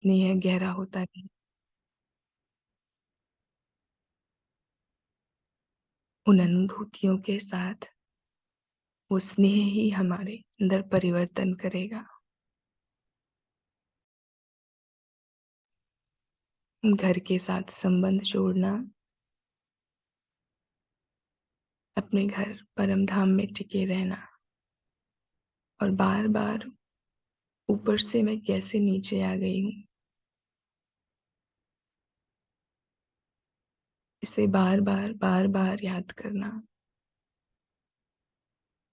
स्नेह गहरा होता रहे। उन अनुभूतियों के साथ वो स्नेह ही हमारे अंदर परिवर्तन करेगा। घर के साथ संबंध जोड़ना, अपने घर परम धाम में टिके रहना और बार-बार ऊपर से मैं कैसे नीचे आ गई हूँ, इसे बार-बार याद करना।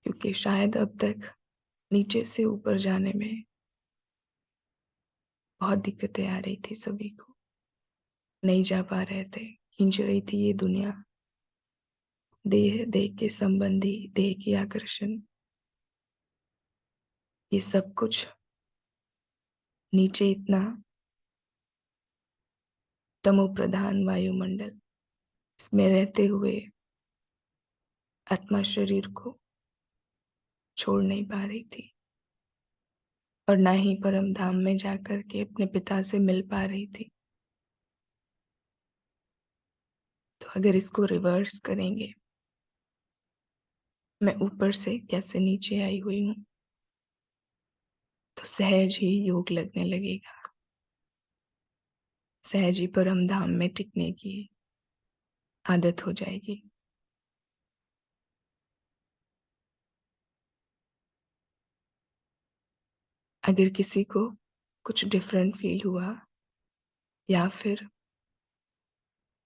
क्योंकि शायद अब तक नीचे से ऊपर जाने में बहुत दिक्कतें आ रही थी सभी को। नहीं जा पा रहे थे, खींच रही थी ये दुनिया। देह के संबंधी, देह की आकर्षण, ये सब कुछ नीचे इतना तमो प्रधान वायुमंडल, इसमें रहते हुए आत्मा शरीर को छोड़ नहीं पा रही थी और ना ही परम धाम में जाकर के अपने पिता से मिल पा रही थी। तो अगर इसको रिवर्स करेंगे, मैं ऊपर से कैसे नीचे आई हुई हूँ, तो सहज ही योग लगने लगेगा। सहज ही परम धाम में टिकने की आदत हो जाएगी। अगर किसी को कुछ डिफरेंट फील हुआ या फिर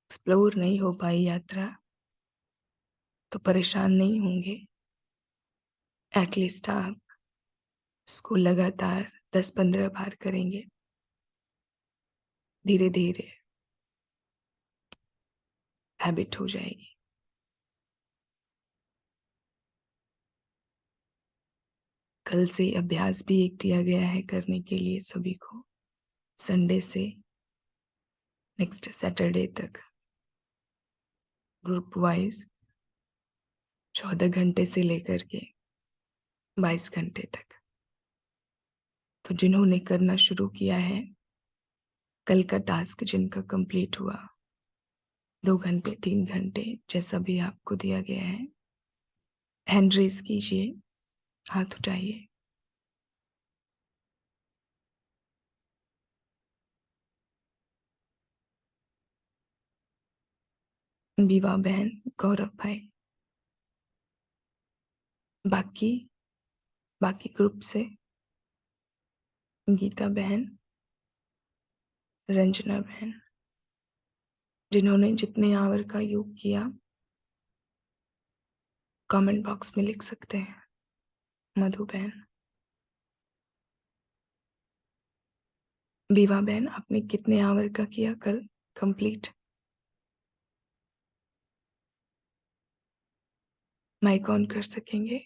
एक्सप्लोर नहीं हो पाई यात्रा, तो परेशान नहीं होंगे। एटलीस्ट आप इसको लगातार 10-15 बार करेंगे। धीरे धीरे हैबिट हो जाएगी। कल से अभ्यास भी एक दिया गया है करने के लिए सभी को। संडे से नेक्स्ट सैटरडे तक ग्रुप वाइज 14 घंटे से लेकर के 22 घंटे तक। तो जिन्होंने करना शुरू किया है, कल का टास्क जिनका कंप्लीट हुआ, 2 घंटे 3 घंटे जैसा भी आपको दिया गया है, हैंड रेज कीजिए, हाथ उठाइए। विवाह बहन, गौरव भाई, बाकी बाकी ग्रुप से गीता बहन, रंजना बहन, जिन्होंने जितने आवर का योग किया कमेंट बॉक्स में लिख सकते हैं। मधु बहन, विवाह बहन, आपने कितने आवर का किया कल कंप्लीट? माइक ऑन कर सकेंगे?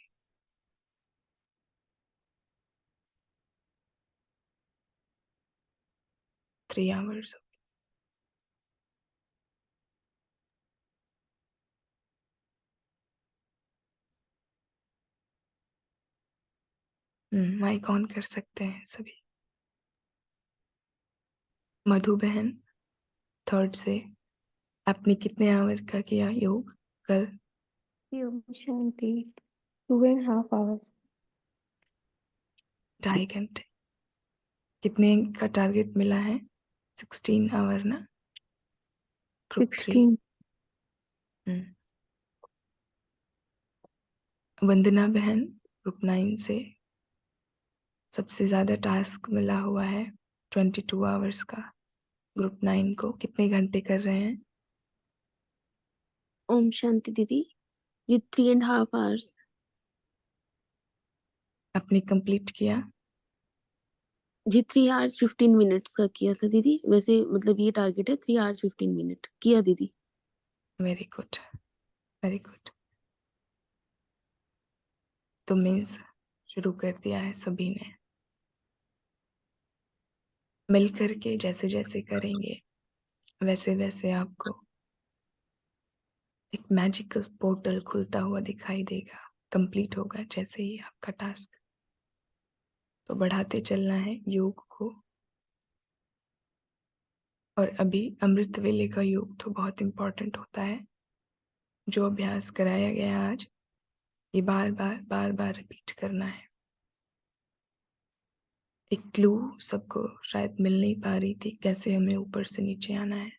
Three hours. माइक ऑन कर सकते हैं सभी। मधु बहन, थर्ड से, आपने कितने आवर का किया योग कल? Om Shanti. 2.5 hours. 2.5 घंटे। कितने का टारगेट मिला है? 16 आवर ना? ग्रुप 3। 16. वंदना बहन, ग्रुप 9 से, सबसे ज्यादा टास्क मिला हुआ है 22 आवर्स का। ग्रुप 9 को कितने घंटे कर रहे हैं? ओम शांति दीदी, ये 3.5 hours। आपने कंप्लीट किया? जी 3 hours 15 minutes का किया था दीदी। वैसे मतलब ये टारगेट है 3 hours 15 minute किया दीदी। Very good, very good. तो मीन्स शुरू कर दिया है सभी ने। मिल करके जैसे जैसे करेंगे वैसे वैसे आपको एक मैजिकल पोर्टल खुलता हुआ दिखाई देगा। कंप्लीट होगा जैसे ही आपका टास्क। तो बढ़ाते चलना है योग को, और अभी अमृत वेले का योग तो बहुत इम्पोर्टेंट होता है। जो अभ्यास कराया गया आज, ये बार बार रिपीट करना है। एक क्लू सबको शायद मिल नहीं पा रही थी कैसे हमें ऊपर से नीचे आना है।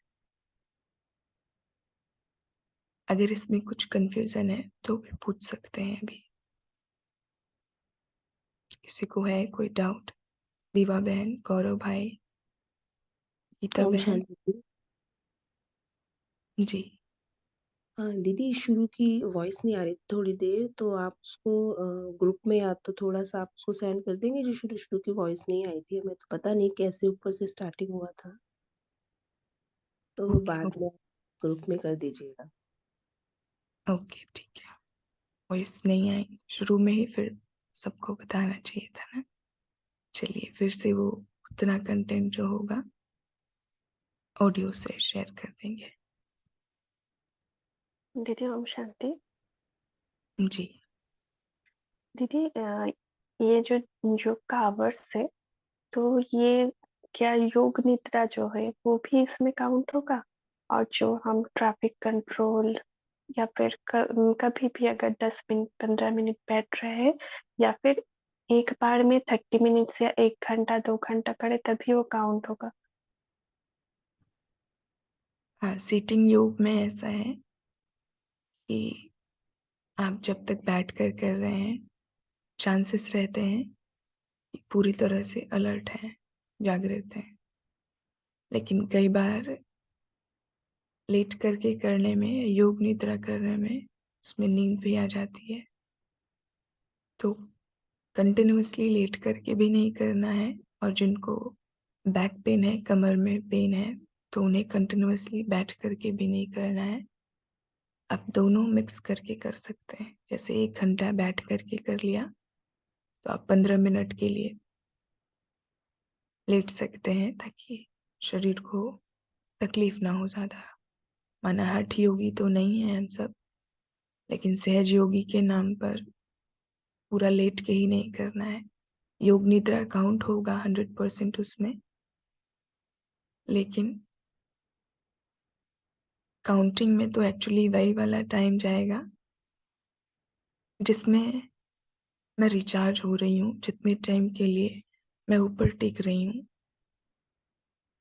अगर इसमें कुछ कंफ्यूजन है तो भी पूछ सकते हैं अभी। किसी को है कोई डाउट? विवा बहन, गौरव भाई, गीता ओम बहन? शांति दीदी। जी। हाँ दीदी, शुरू की वॉइस नहीं आ रही थोड़ी देर, तो आप उसको ग्रुप में या तो थोड़ा सा आप उसको सेंड कर देंगे, जो शुरू शुरू की वॉइस नहीं आई थी, हमें तो पता नहीं कैसे ऊपर से स्टार्टिंग हुआ था, तो वो ओके बाद में ग्रुप में कर दीजिएगा। ओके ठीक है। वॉइस नहीं आई शुरू में ही, फिर सबको बताना चाहिए था ना। चलिए फिर से वो उतना कंटेंट जो होगा ऑडियो से शेयर कर देंगे। दीदी ओम शांति। जी। दीदी ये जो योग का आवर्स है, तो ये क्या योग निद्रा जो है वो भी इसमें काउंट होगा? और जो हम ट्रैफिक कंट्रोल या फिर कभी भी अगर 10 मिनट 15 मिनट बैठ रहे हैं, या फिर एक बार में 30 मिनट या 1 घंटा 2 घंटा करे तभी वो काउंट होगा? हाँ, सीटिंग योग में ऐसा है कि आप जब तक बैठ कर रहे हैं, चांसेस रहते हैं कि पूरी तरह से अलर्ट हैं, जागृत हैं। लेकिन कई बार लेट करके करने में, योग निद्रा करने में, उसमें नींद भी आ जाती है। तो कंटिन्यूअसली लेट करके भी नहीं करना है, और जिनको बैक पेन है, कमर में पेन है, तो उन्हें कंटिन्यूअसली बैठ करके भी नहीं करना है। आप दोनों मिक्स करके कर सकते हैं। जैसे 1 घंटा बैठ करके कर लिया, तो आप 15 मिनट के लिए लेट सकते हैं ताकि शरीर को तकलीफ ना हो ज़्यादा। माना हठ योगी तो नहीं है हम सब, लेकिन सहज योगी के नाम पर पूरा लेट के ही नहीं करना है। योग निद्रा काउंट होगा 100% उसमें, लेकिन काउंटिंग में तो एक्चुअली वही वाला टाइम जाएगा जिसमें मैं रिचार्ज हो रही हूँ, जितने टाइम के लिए मैं ऊपर टिक रही हूँ।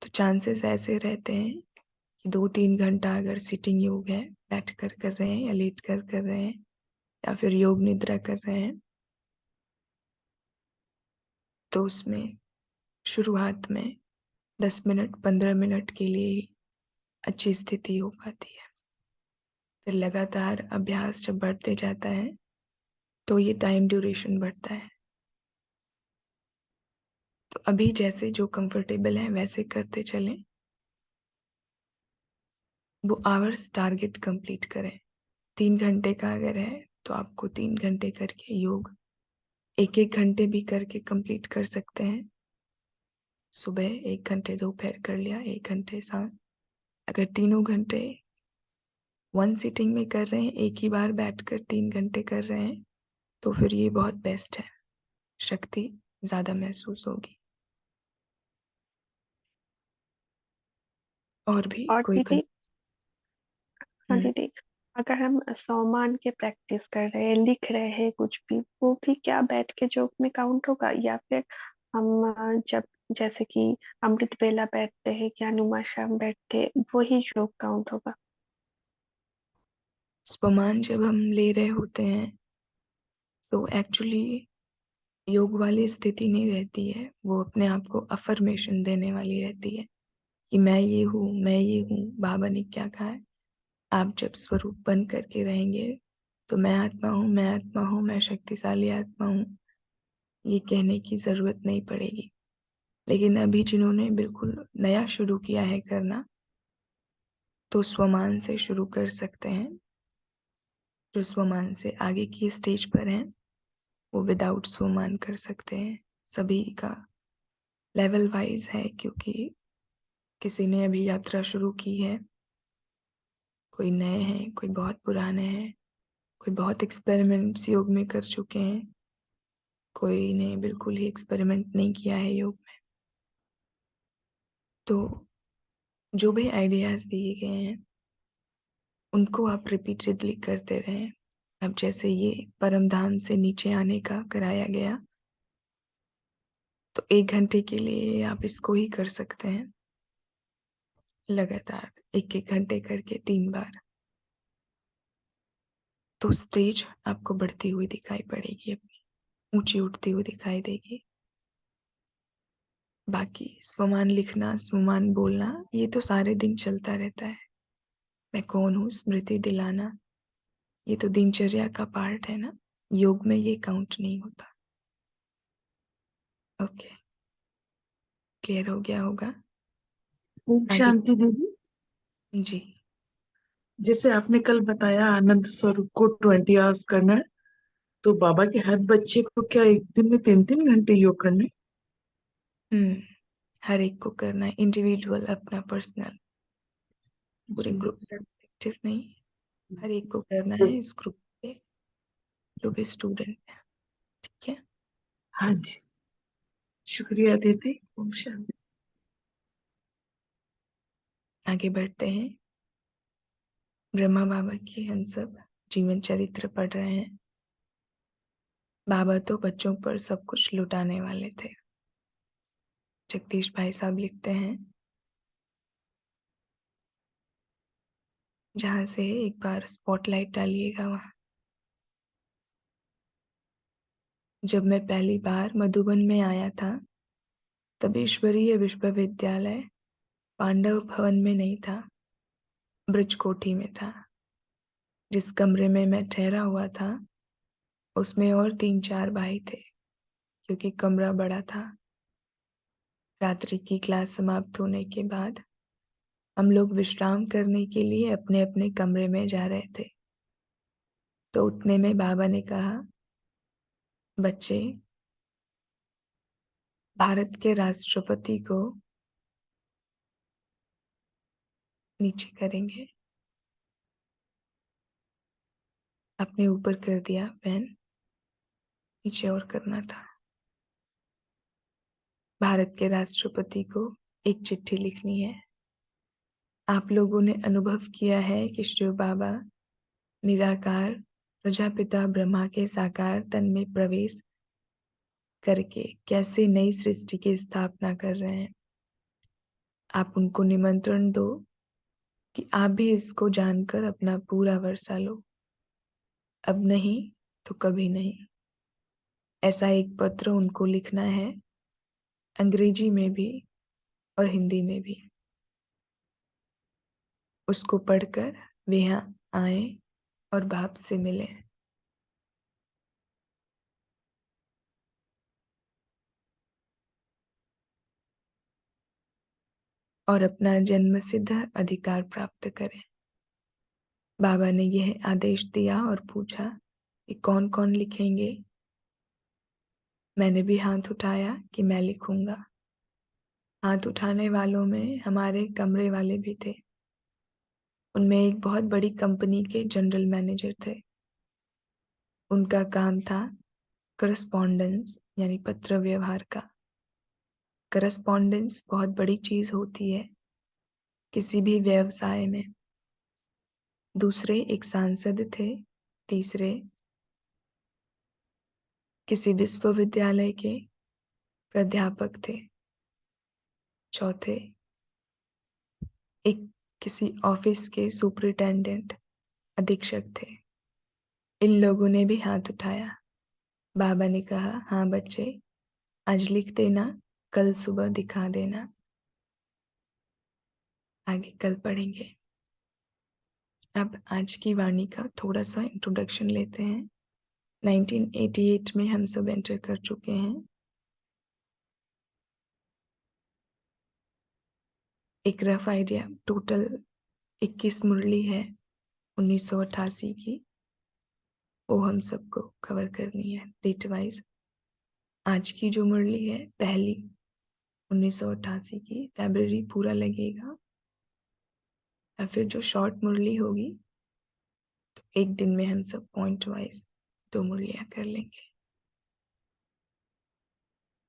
तो चांसेस ऐसे रहते हैं कि 2-3 घंटा अगर सिटिंग योग है, बैठ कर रहे हैं या लेट कर रहे हैं या फिर योग निद्रा कर रहे हैं, तो उसमें शुरुआत में 10 मिनट 15 मिनट के लिए ही अच्छी स्थिति हो पाती है। फिर लगातार अभ्यास जब बढ़ते जाता है तो ये टाइम ड्यूरेशन बढ़ता है। तो अभी जैसे जो कंफर्टेबल है वैसे करते चलें। वो आवर्स टारगेट कंप्लीट करें। 3 घंटे का अगर है तो आपको 3 घंटे करके योग 1-1 घंटे भी करके कंप्लीट कर सकते हैं। सुबह 1 घंटे, दोपहर कर लिया 1 घंटे, शाम। अगर तीनों घंटे वन सिटिंग में कर रहे हैं, एक ही बार बैठकर 3 घंटे कर रहे हैं, तो फिर ये बहुत बेस्ट है। शक्ति ज़्यादा महसूस होगी। और भी और कोई दीदी, हाँ हम्म। दीदी, अगर हम सौमान के प्रैक्टिस कर रहे हैं, लिख रहे हैं कुछ भी, वो भी क्या बैठ के जोक में काउंट होगा? या फिर हम जब जैसे कि अमृत वेला बैठते हैं क्या नुमाशाम बैठते हैं, वही जोक काउंट होगा? स्वमान जब हम ले रहे होते हैं तो एक्चुअली योग वाली स्थिति नहीं रहती है, वो अपने आप को अफर्मेशन देने वाली रहती है कि मैं ये हूँ, मैं ये हूँ, बाबा ने क्या कहा है। आप जब स्वरूप बन करके रहेंगे तो मैं आत्मा हूँ, मैं आत्मा हूँ, मैं शक्तिशाली आत्मा हूँ, ये कहने की ज़रूरत नहीं पड़ेगी। लेकिन अभी जिन्होंने बिल्कुल नया शुरू किया है करना, तो स्वमान से शुरू कर सकते हैं। जो स्वमान से आगे की स्टेज पर हैं वो विदाउट स्वमान कर सकते हैं। सभी का लेवल वाइज है, क्योंकि किसी ने अभी यात्रा शुरू की है, कोई नए हैं, कोई बहुत पुराने हैं, कोई बहुत एक्सपेरिमेंट्स योग में कर चुके हैं, कोई ने बिल्कुल ही एक्सपेरिमेंट नहीं किया है योग में। तो जो भी आइडियाज दिए गए हैं उनको आप रिपीटेडली करते रहें। अब जैसे ये परम धाम से नीचे आने का कराया गया, तो 1 घंटे के लिए आप इसको ही कर सकते हैं लगातार 1-1 घंटे करके 3 बार। तो स्टेज आपको बढ़ती हुई दिखाई पड़ेगी, अपनी ऊंची उठती हुई दिखाई देगी। बाकी स्वमान लिखना, स्वमान बोलना, ये तो सारे दिन चलता रहता है। मैं कौन हूँ स्मृति दिलाना, ये तो दिनचर्या का पार्ट है ना, योग में ये काउंट नहीं होता। ओके, क्लियर हो गया होगा? ओम आगे। शांति दीदी। जी। जैसे आपने कल बताया आनंद स्वरूप को 20 आवर्स करना है, तो बाबा के हर बच्चे को क्या एक दिन में 3-3 घंटे योग करना है? हर एक को करना है, इंडिविजुअल, अपना पर्सनल, पूरे जी। ग्रुप परस्पेक्टिव नहीं, हर एक को करना है इस ग्रुप के जो भी स्टूडेंट है। ठीक है, हाँ जी, शुक्रिया दीदी। ओम शांति। आगे बढ़ते हैं। ब्रह्मा बाबा की हम सब जीवन चरित्र पढ़ रहे हैं। बाबा तो बच्चों पर सब कुछ लुटाने वाले थे। जगदीश भाई साहब लिखते हैं, जहां से एक बार स्पॉटलाइट डालिएगा वहां। जब मैं पहली बार मधुबन में आया था, तब ईश्वरीय विश्वविद्यालय पांडव भवन में नहीं था, ब्रज कोठी में था। जिस कमरे में मैं ठहरा हुआ था, उसमें और 3-4 भाई थे, क्योंकि कमरा बड़ा था। रात्रि की क्लास समाप्त होने के बाद हम लोग विश्राम करने के लिए अपने अपने कमरे में जा रहे थे। तो उतने में बाबा ने कहा, बच्चे, भारत के राष्ट्रपति को नीचे करेंगे। आपने ऊपर कर दिया पेन, नीचे और करना था। भारत के राष्ट्रपति को एक चिट्ठी लिखनी है। आप लोगों ने अनुभव किया है कि शिव बाबा निराकार प्रजापिता ब्रह्मा के साकार तन में प्रवेश करके कैसे नई सृष्टि की स्थापना कर रहे हैं। आप उनको निमंत्रण दो कि आप भी इसको जानकर अपना पूरा वर्षा लो। अब नहीं तो कभी नहीं। ऐसा एक पत्र उनको लिखना है, अंग्रेजी में भी और हिंदी में भी। उसको पढ़कर वे यहाँ आए और बाप से मिले। और अपना जन्मसिद्ध अधिकार प्राप्त करें। बाबा ने यह आदेश दिया और पूछा कि कौन कौन लिखेंगे। मैंने भी हाथ उठाया कि मैं लिखूंगा। हाथ उठाने वालों में हमारे कमरे वाले भी थे। उनमें एक बहुत बड़ी कंपनी के जनरल मैनेजर थे। उनका काम था करस्पॉन्डेंस, यानी पत्र व्यवहार का। करस्पॉन्डेंस बहुत बड़ी चीज होती है किसी भी व्यवसाय में। दूसरे एक सांसद थे। तीसरे किसी विश्वविद्यालय के प्राध्यापक थे। चौथे एक किसी ऑफिस के सुपरिटेंडेंट, अधीक्षक थे। इन लोगों ने भी हाथ उठाया। बाबा ने कहा, हाँ बच्चे, आज लिख देना, कल सुबह दिखा देना। आगे कल पढ़ेंगे। अब आज की वाणी का थोड़ा सा इंट्रोडक्शन लेते हैं। 1988 में हम सब एंटर कर चुके हैं। एक रफ आइडिया, टोटल 21 मुरली है 1988 की, वो हम सबको कवर करनी है डेट वाइज। आज की जो मुरली है पहली 1988 की, फरवरी पूरा लगेगा। या फिर जो शॉर्ट मुरली होगी तो एक दिन में हम सब पॉइंट वाइज 2 मुरलियां कर लेंगे।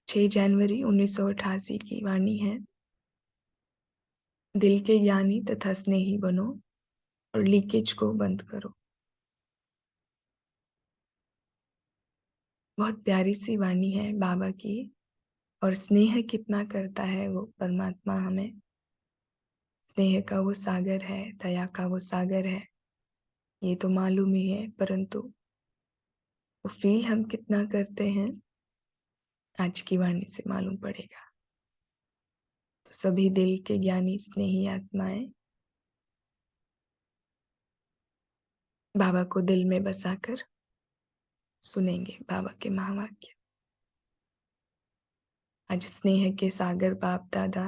6 जनवरी 1988 की वाणी है। दिल के ज्ञानी तथा स्नेही बनो और लीकेज को बंद करो। बहुत प्यारी सी वाणी है बाबा की, और स्नेह कितना करता है वो परमात्मा हमें। स्नेह का वो सागर है, दया का वो सागर है, ये तो मालूम ही है, परंतु वो फील हम कितना करते हैं आज की वाणी से मालूम पड़ेगा। तो सभी दिल के ज्ञानी स्नेही आत्माएं बाबा को दिल में बसाकर सुनेंगे बाबा के महावाक्य। आज स्नेह के सागर बाप दादा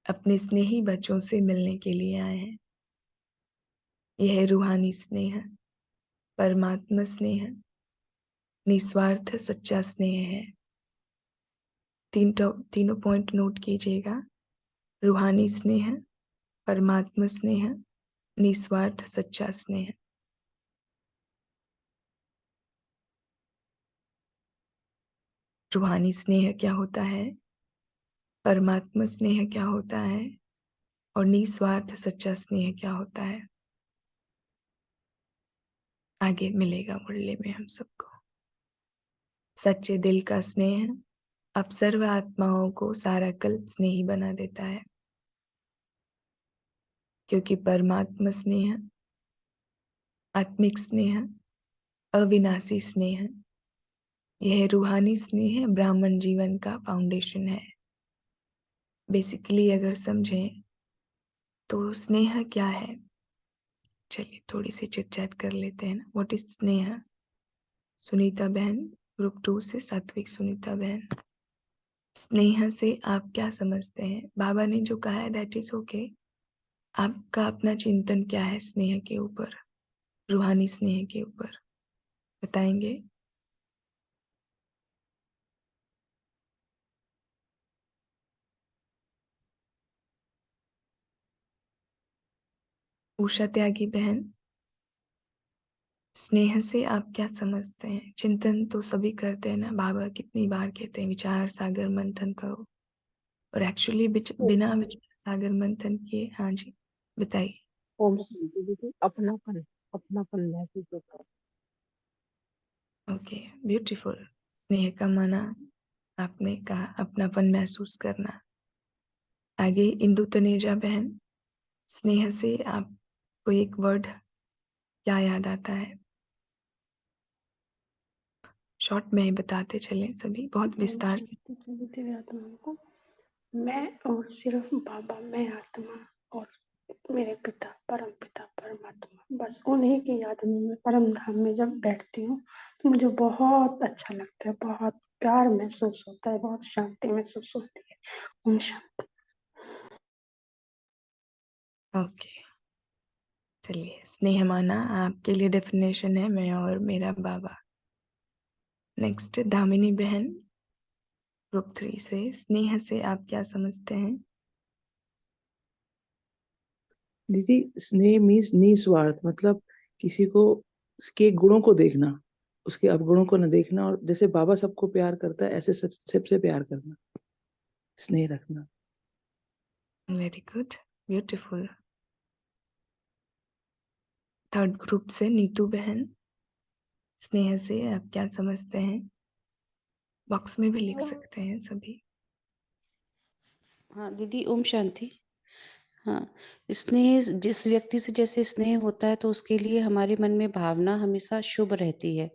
अपने स्नेही बच्चों से मिलने के लिए आए हैं। यह रूहानी स्नेह, परमात्मा स्नेह, निस्वार्थ सच्चा स्नेह है। तीनों पॉइंट नोट कीजिएगा। रूहानी स्नेह, परमात्मा स्नेह, निस्वार्थ सच्चा स्नेह। रूहानी स्नेह क्या होता है, परमात्मा स्नेह क्या होता है, और निस्वार्थ सच्चा स्नेह क्या होता है, आगे मिलेगा मुरली में हम सबको। सच्चे दिल का स्नेह अब सर्व आत्माओं को सारा कल्प स्नेही बना देता है, क्योंकि परमात्मा स्नेह, आत्मिक स्नेह, अविनाशी स्नेह, यह रूहानी स्नेह ब्राह्मण जीवन का फाउंडेशन है। बेसिकली अगर समझें तो स्नेह क्या है, चलिए थोड़ी सी चिट चैट कर लेते हैं ना। व्हाट इज स्नेह? सुनीता बहन, ग्रुप 2 से सात्विक सुनीता बहन, स्नेह से आप क्या समझते हैं? बाबा ने जो कहा है दैट इज ओके। आपका अपना चिंतन क्या है स्नेह के ऊपर, रूहानी स्नेह के ऊपर, बताएंगे? उषा त्यागी बहन, स्नेह से आप क्या समझते हैं? चिंतन तो सभी करते हैं ना, बाबा कितनी बार कहते हैं विचार सागर मंथन करो, और एक्चुअली बिना विचार सागर मंथन किए, हाँ जी बताइए। ओम शांति दीदी। अपनापन अपनापन महसूस होता है। Okay, beautiful. स्नेह का माना आपने कहा अपनापन महसूस करना। आगे इंदु तनेजा बहन, स्नेह से आपको एक वर्ड क्या याद आता है? शॉर्ट में बताते चलें सभी, बहुत विस्तार से। सभी दिव्य आत्माओं को, मैं और सिर्फ बाबा, मैं आत्मा और मेरे पिता परम पिता परमात्मा, बस उन्हीं की याद में मैं परम धाम में जब बैठती हूँ तो मुझे बहुत अच्छा लगता है, बहुत प्यार महसूस होता है, बहुत शांति महसूस होती है। ओम शांति। ओके, चलिए। स्नेह माना आपके लिए डेफिनेशन है मैं और मेरा बाबा। नेक्स्ट दामिनी बहन, ग्रुप 3 से, स्नेह से आप क्या समझते हैं? दीदी, स्नेह मीन्स निस्वार्थ, मतलब किसी को उसके गुणों को देखना, उसके अवगुणों को न देखना, और जैसे बाबा सबको प्यार करता है ऐसे सबसे प्यार करना, स्नेह रखना। Very good, beautiful. Third group से नीतू बहन, स्नेह से आप क्या समझते हैं? बॉक्स में भी लिख सकते हैं सभी। हाँ दीदी, ओम शांति। हाँ, स्नेह जिस व्यक्ति से जैसे स्नेह होता है तो उसके लिए हमारे मन में भावना हमेशा शुभ रहती है।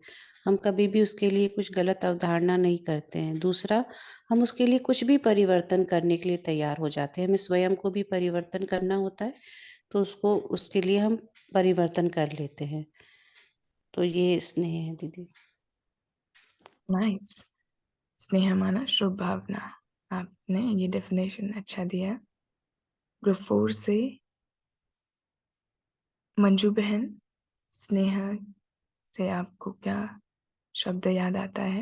हम कभी भी उसके लिए कुछ गलत अवधारणा नहीं करते हैं। दूसरा, हम उसके लिए कुछ भी परिवर्तन करने के लिए तैयार हो जाते हैं। हमें स्वयं को भी परिवर्तन करना होता है, तो उसके लिए हम परिवर्तन कर लेते हैं। तो ये स्नेह है दीदी। नाइस। स्नेह माना शुभ भावना, आपने ये डेफिनेशन अच्छा दिया। ग्रुप 4 से मंजू बहन, स्नेह से आपको क्या शब्द याद आता है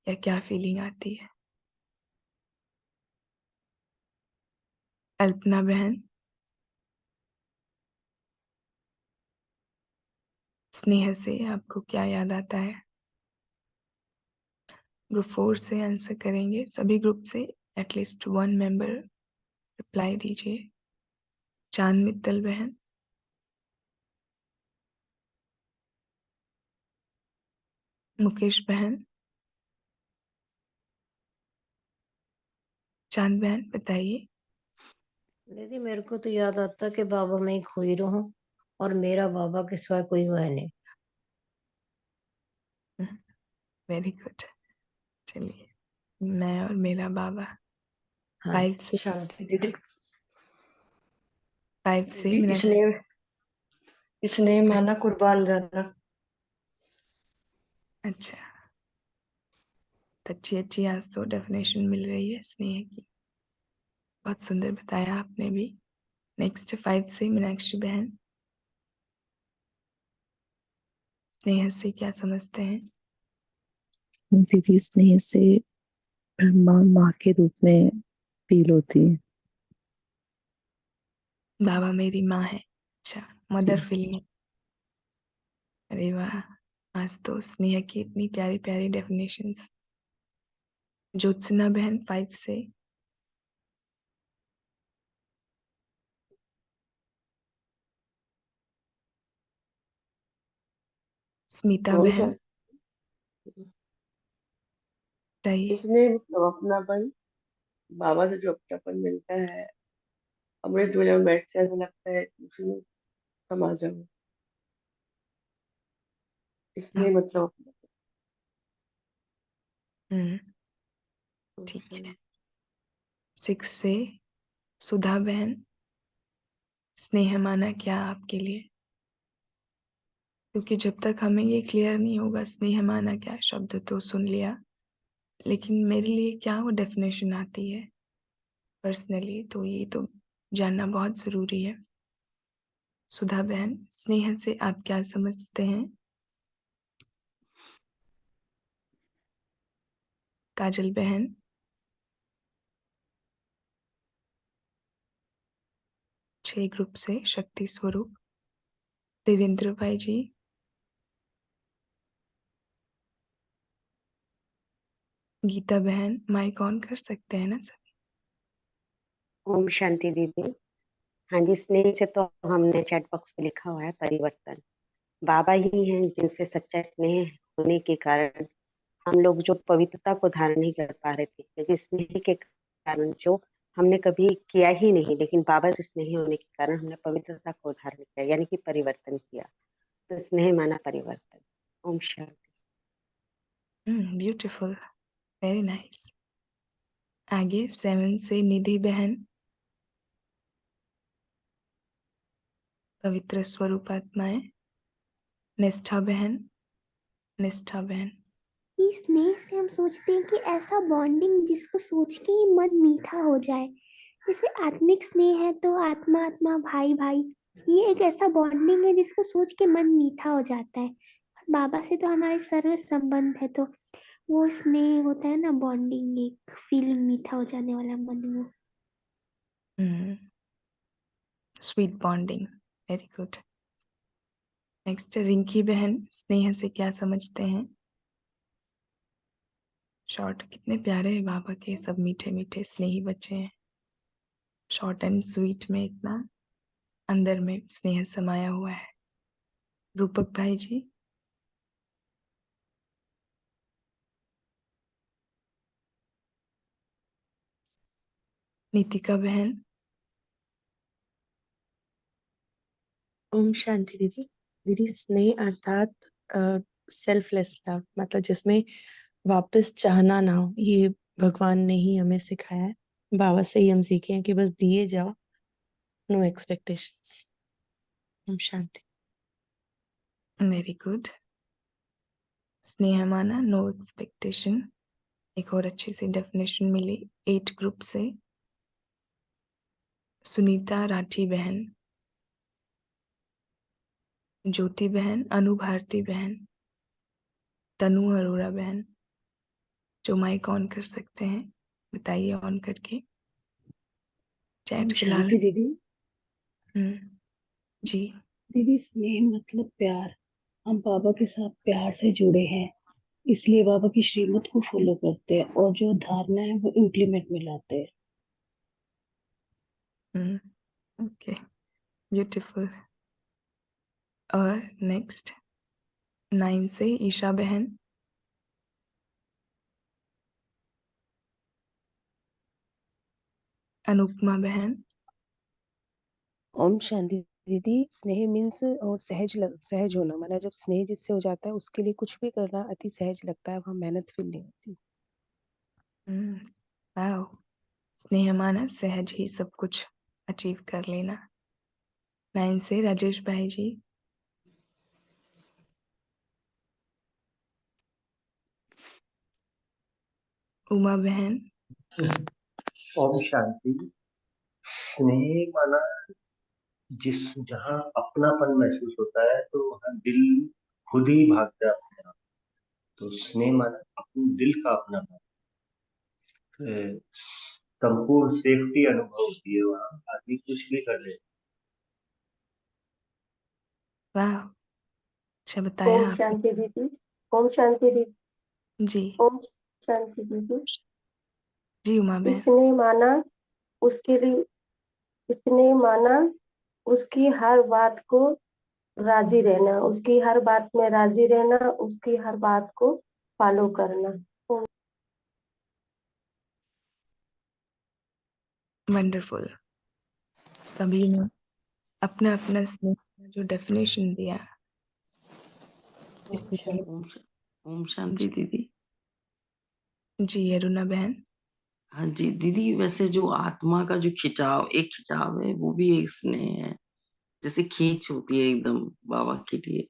या क्या फीलिंग आती है? अल्पना बहन, स्नेह से आपको क्या याद आता है? ग्रुप 4 से आंसर करेंगे, सभी ग्रुप से एटलीस्ट वन मेंबर रिप्लाई दीजिए। चांद मित्तल बहन, मुकेश बहन, चांद बहन बताइए। दीदी मेरे को तो याद आता कि बाबा मैं ही खोई रहूं और मेरा बाबा के सिवा कोई है नहीं। Very good. चलिए, मैं और मेरा बाबा। हाँ 5 से शांति दीदी। 5 से मीनाक्षी। इसने माना कुर्बान जाना। अच्छा, अच्छी अच्छी आज तो डेफिनेशन मिल रही है स्नेह की। बहुत सुंदर बताया आपने भी। नेक्स्ट 5 से मीनाक्षी बहन। स्नेह से क्या समझते हैं? दीदी स्नेह से माँ माँ के रूप में फील होती है। बाबा मेरी माँ है। अच्छा, मदर फीलिंग। अरे वाह, आज तो स्नेह की इतनी प्यारी प्यारी डेफिनेशंस। ज्योत्सना बहन 5 से। स्मिता ओम बहन शांति। बताइए। इसने मतलब अपनापन, बाबा से जो अपनापन मिलता है, अमृत वेला में बैठते ऐसा लगता है कि उसमें समा जाऊं। इसलिए मतलब अपनापन। हम्म, ओम ठीक है। शांति। 6 से सुधा बहन। स्नेह माना क्या आपके लिए? क्योंकि जब तक हमें ये क्लियर नहीं होगा स्नेह माना क्या, शब्द तो सुन लिया, लेकिन मेरे लिए क्या वो डेफिनेशन आती है पर्सनली, तो ये तो जानना बहुत ज़रूरी है। सुधा बहन, स्नेह से आप क्या समझते हैं? काजल बहन, छह ग्रुप से शक्ति स्वरूप। देवेंद्र भाई जी, गीता बहन, माइक ऑन कर सकते हैं ना सभी? ओम शांति दीदी। हाँ जी, स्नेह से तो हमने चैट बॉक्स पे लिखा हुआ है परिवर्तन। बाबा ही हैं जिनसे सच्चा स्नेह होने के कारण हम लोग जो पवित्रता को धारण नहीं कर पा रहे थे, लेकिन स्नेह के कारण जो हमने कभी किया ही नहीं, लेकिन बाबा से स्नेह होने के कारण हमने पवित्रता को धारण किया, यानी कि परिवर्तन किया। तो स्नेह माना परिवर्तन। ओम शांति। Beautiful, very nice. आगे 7 से निधि बहन। पवित्र स्वरूप आत्माएं। निष्ठा बहन, निष्ठा बहन। कि स्नेह से हम सोचते हैं कि ऐसा बॉन्डिंग जिसको सोच के ही मन मीठा हो जाए। जैसे आत्मिक स्नेह है तो आत्मा आत्मा भाई भाई, ये एक ऐसा बॉन्डिंग है जिसको सोच के मन मीठा हो जाता है। बाबा से तो हमारे सर्व संबंध है, तो वो स्नेह होता है ना, बॉन्डिंग, एक फीलिंग मीठा हो जाने वाला मन वो। Sweet bonding, very good. Next Rinki बहन, स्नेह से क्या समझते हैं? शॉर्ट, कितने प्यारे हैं बाबा के सब मीठे मीठे स्नेही बच्चे हैं। शॉर्ट एंड स्वीट में इतना अंदर में स्नेह समाया हुआ है। रूपक भाई जी, नीतिका बहन, ओम शांति दीदी। दीदी स्नेह अर्थात सेल्फलेस लव, मतलब जिसमें वापस चाहना ना हो, ये भगवान ने ही हमें सिखाया है। बाबा से ही हम सीखे हैं कि बस दिए जाओ, नो एक्सपेक्टेशंस। ओम शांति। Very good. स्नेह माना नो एक्सपेक्टेशन, एक और अच्छी सी डेफिनेशन मिली 8 ग्रुप से। सुनीता राठी बहन, ज्योति बहन, अनु भारती बहन, तनु अरोड़ा बहन, जो माइक ऑन कर सकते हैं बताइए ऑन करके। चैट ओम फिलहाल शांति दीदी। जी। दीदी स्नेह मतलब प्यार। हम बाबा के साथ प्यार से जुड़े हैं। इसलिए बाबा की श्रीमत को फॉलो करते हैं और जो धारणा है वो इम्प्लीमेंट में लाते हैं। Okay, beautiful. और नेक्स्ट 9 से ईशा बहन। अनुपमा बहन। ओम शांति दीदी। स्नेह मीन्स सहज होना, मतलब जब स्नेह जिससे हो जाता है उसके लिए कुछ भी करना अति सहज लगता है, वहाँ मेहनत फील नहीं होती। वाओ, स्नेह माना सहज ही सब कुछ अचीव कर लेना। 9 से राजेश भाई जी। उमा बहन। ओम शांति। स्नेह माना जहाँ अपनापन महसूस होता है तो वहाँ दिल खुद ही भागता है अपने आप। तो स्नेह माना अपने दिल का अपनापन, संपूर्ण सेफ्टी अनुभव होती है, वहाँ आदमी कुछ भी कर ले। वाह, अच्छा बताया ओम आपने। शांति दीदी। ओम शांति दीदी। जी ओम शांति दीदी। जी उमा बहन। इसने माना उसके लिए, इसने माना उसकी हर बात को राजी रहना, उसकी हर बात में राजी रहना, उसकी हर बात को फॉलो करना। वंडरफुल। सभी ने अपना अपना स्नेह का जो डेफिनेशन दिया, इससे पहले ओम शांति दीदी। जी अरुणा बहन। हाँ जी दीदी, वैसे जो आत्मा का जो खिंचाव, एक खिंचाव है, वो भी एक स्नेह है, जैसे खींच होती है एकदम बाबा के लिए।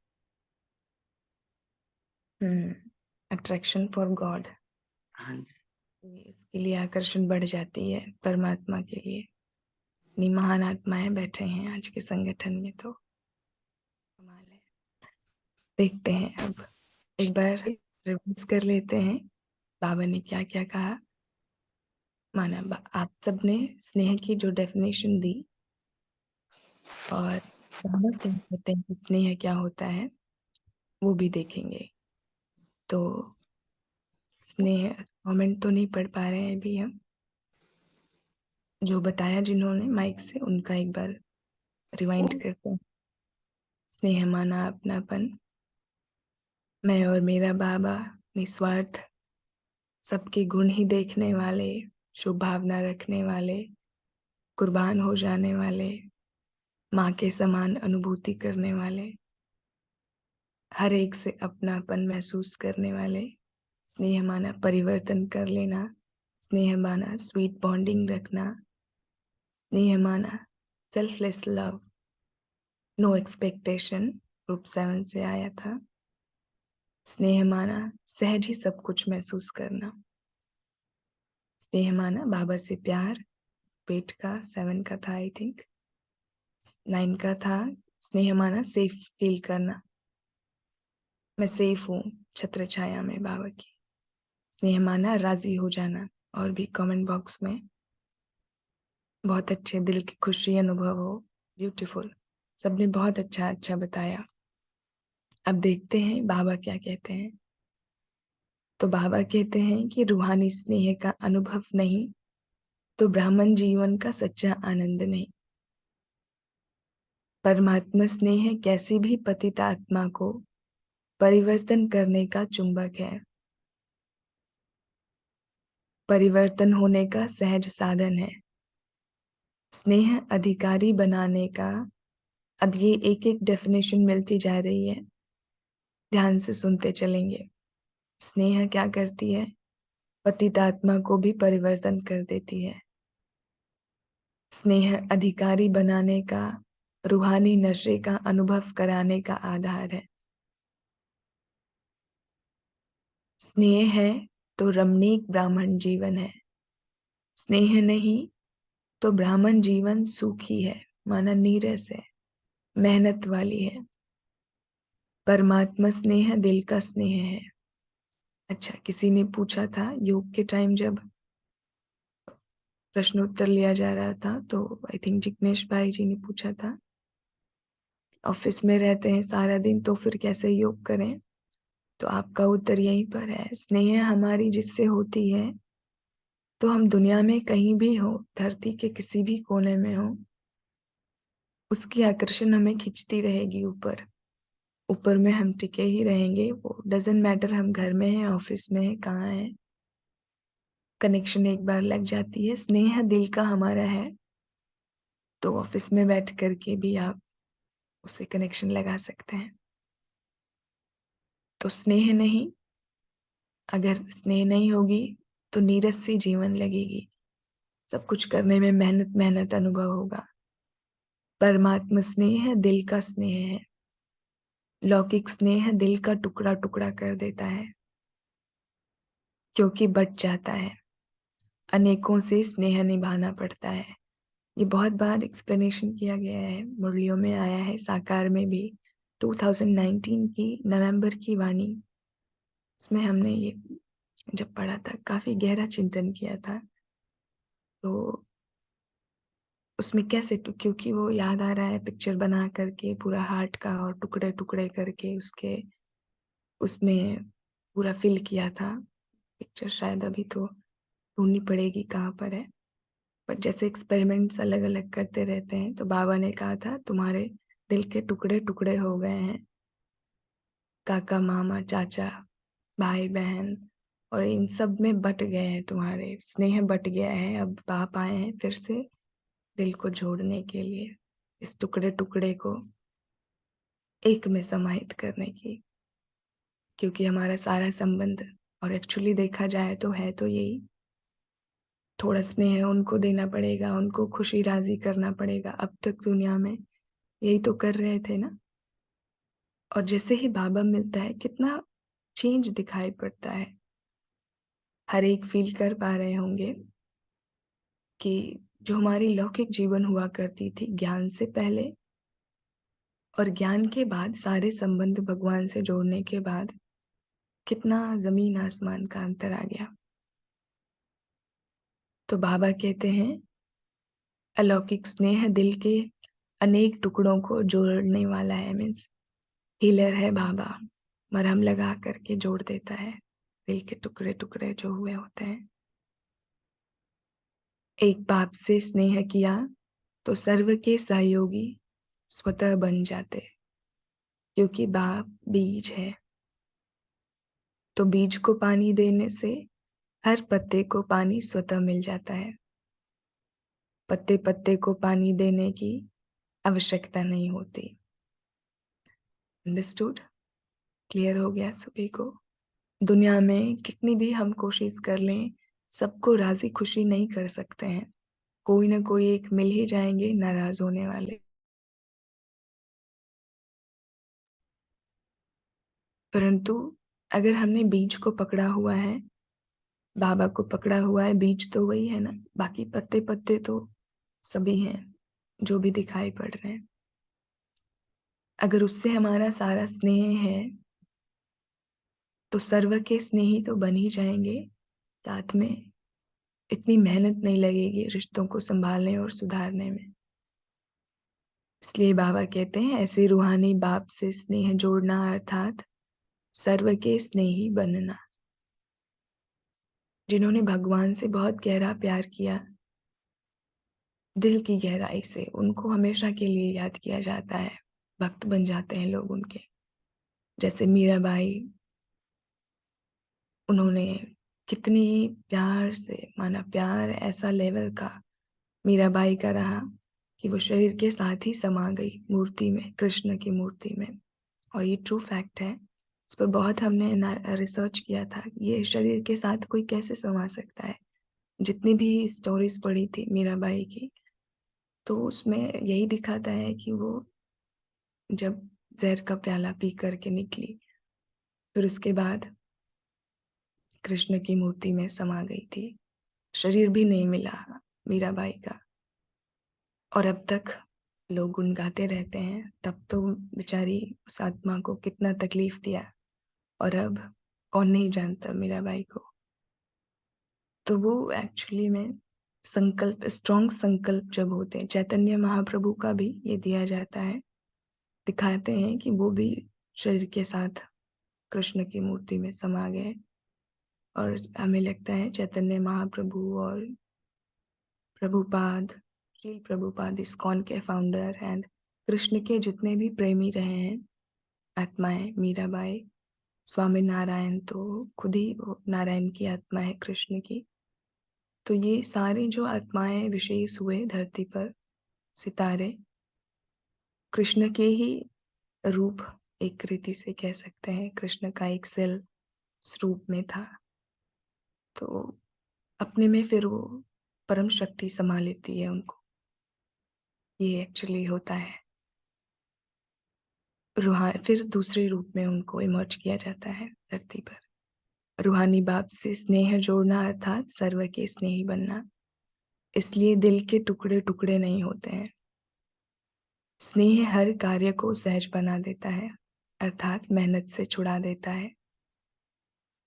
Attraction for God. हाँ जी। इसके लिए आकर्षण बढ़ जाती है परमात्मा के लिए। इतनी महान आत्माएं बैठे हैं आज के संगठन में, तो कमाल है। देखते हैं अब एक बार रिवाइज कर लेते हैं बाबा ने क्या क्या कहा। माना आप सबने स्नेह की जो डेफिनेशन दी और बाबा क्या कहते हैं कि स्नेह क्या होता है वो भी देखेंगे। तो स्नेह कमेंट तो नहीं पढ़ पा रहे हैं अभी हम, जो बताया जिन्होंने माइक से उनका एक बार रिवाइंड करते हैं। स्नेह माना अपनापन, मैं और मेरा बाबा निस्वार्थ, सबके गुण ही देखने वाले, शुभ भावना रखने वाले, कुर्बान हो जाने वाले, माँ के समान अनुभूति करने वाले, हर एक से अपनापन महसूस करने वाले। स्नेह माना परिवर्तन कर लेना, स्नेह माना स्वीट बॉन्डिंग रखना, स्नेह माना selfless love, no expectation, group 7 से आया था। स्नेह माना सहज ही सब कुछ महसूस करना। स्नेह माना बाबा से प्यार, पेट का 7 का था आई थिंक। 9 का था स्नेह माना सेफ फील करना, मैं सेफ हूँ छत्र छाया में बाबा की। स्नेह माना राजी हो जाना, और भी कमेंट बॉक्स में बहुत अच्छे दिल की खुशी अनुभव हो। ब्यूटीफुल, सबने बहुत अच्छा अच्छा बताया। अब देखते हैं बाबा क्या कहते हैं। तो बाबा कहते हैं कि रूहानी स्नेह का अनुभव नहीं तो ब्राह्मण जीवन का सच्चा आनंद नहीं। परमात्मा स्नेह कैसी भी पतित आत्मा को परिवर्तन करने का चुंबक है, परिवर्तन होने का सहज साधन है। स्नेह अधिकारी बनाने का, अब ये एक एक डेफिनेशन मिलती जा रही है, ध्यान से सुनते चलेंगे। स्नेह क्या करती है? पतित आत्मा को भी परिवर्तन कर देती है। स्नेह अधिकारी बनाने का, रूहानी नशे का अनुभव कराने का आधार है। स्नेह है तो रमणीक ब्राह्मण जीवन है, स्नेह नहीं तो ब्राह्मण जीवन सूखी है, माना नीरस है, मेहनत वाली है। परमात्मा स्नेह दिल का स्नेह है। अच्छा, किसी ने पूछा था योग के टाइम जब प्रश्नोत्तर लिया जा रहा था, तो आई थिंक जिग्नेश भाई जी ने पूछा था ऑफिस में रहते हैं सारा दिन तो फिर कैसे योग करें। तो आपका उत्तर यहीं पर है। स्नेह हमारी जिससे होती है, तो हम दुनिया में कहीं भी हो, धरती के किसी भी कोने में हो, उसकी आकर्षण हमें खींचती रहेगी ऊपर। ऊपर में हम टिके ही रहेंगे। वो डजंट मैटर हम घर में हैं, ऑफिस में हैं, कहाँ हैं। कनेक्शन एक बार लग जाती है, स्नेह दिल का हमारा है, तो ऑफिस में बैठ करके भी आप उससे कनेक्शन लगा सकते हैं। तो स्नेह नहीं, अगर स्नेह नहीं होगी तो नीरस सी जीवन लगेगी। सब कुछ करने में मेहनत मेहनत अनुभव होगा। परमात्मा स्नेह दिल का स्नेह है। लौकिक स्नेह दिल का टुकड़ा टुकड़ा कर देता है, क्योंकि बट जाता है। अनेकों से स्नेह निभाना पड़ता है। ये बहुत बार एक्सप्लेनेशन किया गया है, मुरलियों में आया है, साकार में भी। 2019 की नवंबर की वाणी, उसमें हमने ये जब पढ़ा था, काफी गहरा चिंतन किया था। तो उसमें कैसे, क्योंकि वो याद आ रहा है पिक्चर बना करके पूरा हार्ट का, और टुकड़े टुकड़े करके उसके उसमें पूरा फिल किया था। पिक्चर शायद अभी तो ढूंढनी पड़ेगी कहाँ पर है। बट जैसे एक्सपेरिमेंट्स अलग अलग करते रहते हैं, तो बाबा ने कहा था तुम्हारे दिल के टुकड़े टुकड़े हो गए हैं। काका, मामा, चाचा, भाई बहन, और इन सब में बट गए हैं, तुम्हारे स्नेह बट गया है। अब बाप आए हैं फिर से दिल को जोड़ने के लिए, इस टुकड़े टुकड़े को एक में समाहित करने की। क्योंकि हमारा सारा संबंध, और एक्चुअली देखा जाए तो है तो यही, थोड़ा स्नेह उनको देना पड़ेगा, उनको खुशी राजी करना पड़ेगा। अब तक दुनिया में यही तो कर रहे थे ना। और जैसे ही बाबा मिलता है, कितना चेंज दिखाई पड़ता है। हर एक फील कर पा रहे होंगे कि जो हमारी लौकिक जीवन हुआ करती थी ज्ञान से पहले और ज्ञान के बाद, सारे संबंध भगवान से जोड़ने के बाद, कितना जमीन आसमान का अंतर आ गया। तो बाबा कहते हैं अलौकिक स्नेह दिल के अनेक टुकड़ों को जोड़ने वाला है। मीन्स हीलर है बाबा, मरहम लगा करके जोड़ देता है दिल के टुकड़े टुकड़े जो हुए होते हैं। एक बाप से स्नेह किया तो सर्व के सहयोगी स्वतः बन जाते, क्योंकि बाप बीज है। तो बीज को पानी देने से हर पत्ते को पानी स्वतः मिल जाता है। पत्ते पत्ते को पानी देने की आवश्यकता नहीं होती। अंडरस्टूड? क्लियर हो गया सभी को? दुनिया में कितनी भी हम कोशिश कर लें, सबको राजी खुशी नहीं कर सकते हैं। कोई ना कोई एक मिल ही जाएंगे नाराज होने वाले। परंतु अगर हमने बीज को पकड़ा हुआ है, बाबा को पकड़ा हुआ है, बीज तो वही है ना, बाकी पत्ते पत्ते तो सभी हैं जो भी दिखाई पड़ रहे हैं। अगर उससे हमारा सारा स्नेह है, तो सर्व के स्नेही तो बन ही जाएंगे। साथ में इतनी मेहनत नहीं लगेगी रिश्तों को संभालने और सुधारने में। इसलिए बाबा कहते हैं ऐसे रूहानी बाप से स्नेह जोड़ना, अर्थात सर्व के स्नेही बनना। जिन्होंने भगवान से बहुत गहरा प्यार किया, दिल की गहराई से, उनको हमेशा के लिए याद किया जाता है। भक्त बन जाते हैं लोग उनके। जैसे मीराबाई, उन्होंने कितनी प्यार से माना, प्यार ऐसा लेवल का मीराबाई का रहा कि वो शरीर के साथ ही समा गई मूर्ति में, कृष्ण की मूर्ति में। और ये ट्रू फैक्ट है। इस पर बहुत हमने रिसर्च किया था, ये शरीर के साथ कोई कैसे समा सकता है। जितनी भी स्टोरीज पढ़ी थी मीराबाई की, तो उसमें यही दिखाता है कि वो जब जहर का प्याला पी करके निकली, फिर उसके बाद कृष्ण की मूर्ति में समा गई थी। शरीर भी नहीं मिला मीराबाई का। और अब तक लोग गुण गाते रहते हैं। तब तो बेचारी उस आत्मा को कितना तकलीफ दिया, और अब कौन नहीं जानता मीराबाई को। तो वो एक्चुअली में संकल्प, स्ट्रॉन्ग संकल्प जब होते हैं, चैतन्य महाप्रभु का भी ये दिया जाता है, दिखाते हैं कि वो भी शरीर के साथ कृष्ण की मूर्ति में समा गए। और हमें लगता है चैतन्य महाप्रभु और प्रभुपाद, श्रील प्रभुपाद इस्कॉन के फाउंडर एंड कृष्ण के जितने भी प्रेमी रहे हैं आत्माएं, मीराबाई, स्वामी नारायण तो खुद ही वो नारायण की आत्मा है कृष्ण की। तो ये सारे जो आत्माएं विशेष हुए धरती पर, सितारे, कृष्ण के ही रूप एक रीति से कह सकते हैं, कृष्ण का एक सेल उस रूप में था। तो अपने में फिर वो परम शक्ति समा लेती है उनको। ये एक्चुअली होता है। फिर दूसरे रूप में उनको इमर्ज किया जाता है धरती पर। रूहानी बाप से स्नेह जोड़ना अर्थात सर्व के स्नेही बनना। इसलिए दिल के टुकड़े टुकड़े नहीं होते हैं। स्नेह हर कार्य को सहज बना देता है, अर्थात मेहनत से छुड़ा देता है।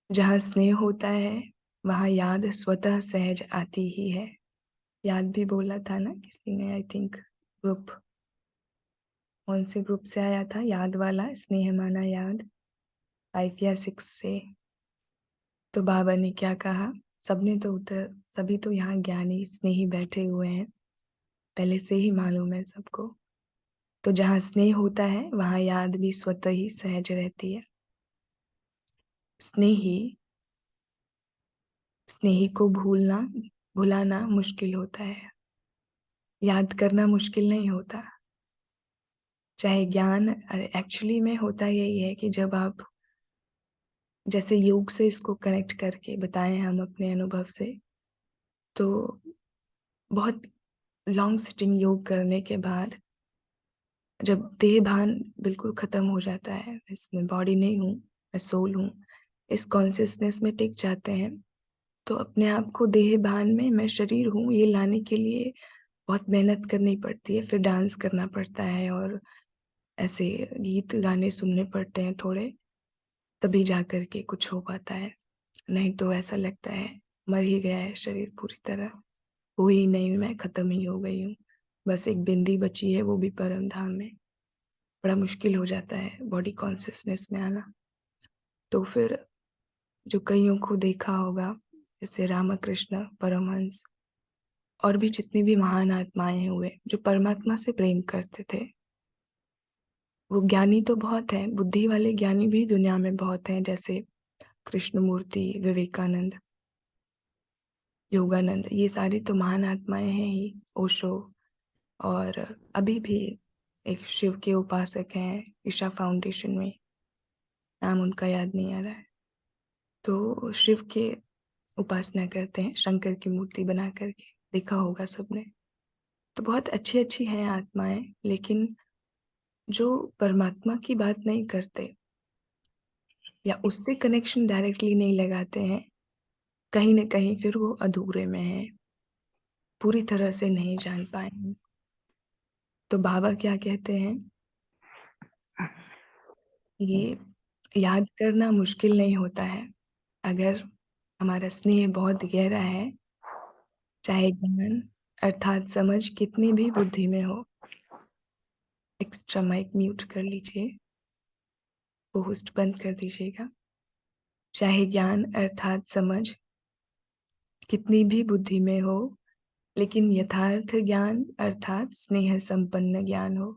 जहाँ स्नेह होता है वहाँ याद स्वतः सहज आती ही है। याद भी बोला था ना किसी ने, आई थिंक ग्रुप, कौन से ग्रुप से आया था याद वाला, स्नेह माना याद, 5 या 6 से। तो बाबा ने क्या कहा, सबने तो सभी तो यहाँ ज्ञानी स्नेही बैठे हुए हैं, पहले से ही मालूम है सबको। तो जहाँ स्नेह होता है वहाँ याद भी स्वतः ही सहज रहती है। स्नेही को भुलाना मुश्किल होता है, याद करना मुश्किल नहीं होता। चाहे ज्ञान, एक्चुअली में होता यही है कि जब आप, जैसे योग से इसको कनेक्ट करके बताएं हम अपने अनुभव से, तो बहुत लॉन्ग सिटिंग योग करने के बाद जब देह भान बिल्कुल खत्म हो जाता है, इसमें बॉडी नहीं हूँ, मैं सोल हूँ, इस कॉन्शियसनेस में टिक जाते हैं, तो अपने आप को देह भान में मैं शरीर हूँ ये लाने के लिए बहुत मेहनत करनी पड़ती है। फिर डांस करना पड़ता है और ऐसे गीत गाने सुनने पड़ते हैं थोड़े, तभी जा कर के कुछ हो पाता है। नहीं तो ऐसा लगता है मर ही गया है शरीर पूरी तरह, हो ही नहीं, मैं खत्म ही हो गई हूँ, बस एक बिंदी बची है, वो भी परम धाम में। बड़ा मुश्किल हो जाता है बॉडी कॉन्शियसनेस में आना। तो फिर जो कईयों को देखा होगा, जैसे रामकृष्ण परमहंस और भी जितनी भी महान आत्माएं हुए जो परमात्मा से प्रेम करते थे, वो ज्ञानी तो बहुत हैं, बुद्धि वाले ज्ञानी भी दुनिया में बहुत हैं, जैसे कृष्णमूर्ति, विवेकानंद, योगानंद, ये सारी तो महान आत्माएं हैं ही, ओशो। और अभी भी एक शिव के उपासक हैं ईशा फाउंडेशन में, नाम उनका याद नहीं आ रहा है, तो शिव के उपासना करते हैं, शंकर की मूर्ति बना करके, देखा होगा सबने। तो बहुत अच्छी अच्छी हैं आत्माएं, लेकिन जो परमात्मा की बात नहीं करते या उससे कनेक्शन डायरेक्टली नहीं लगाते हैं, कहीं ना कहीं फिर वो अधूरे में है, पूरी तरह से नहीं जान पाएंगे। तो बाबा क्या कहते हैं, ये याद करना मुश्किल नहीं होता है अगर हमारा स्नेह बहुत गहरा है, चाहे ज्ञान अर्थात समझ कितनी भी बुद्धि में हो। एक्स्ट्रा माइक म्यूट कर लीजिए, होस्ट बंद कर दीजिएगा। चाहे ज्ञान अर्थात समझ कितनी भी बुद्धि में हो, लेकिन यथार्थ ज्ञान अर्थात स्नेह संपन्न ज्ञान हो।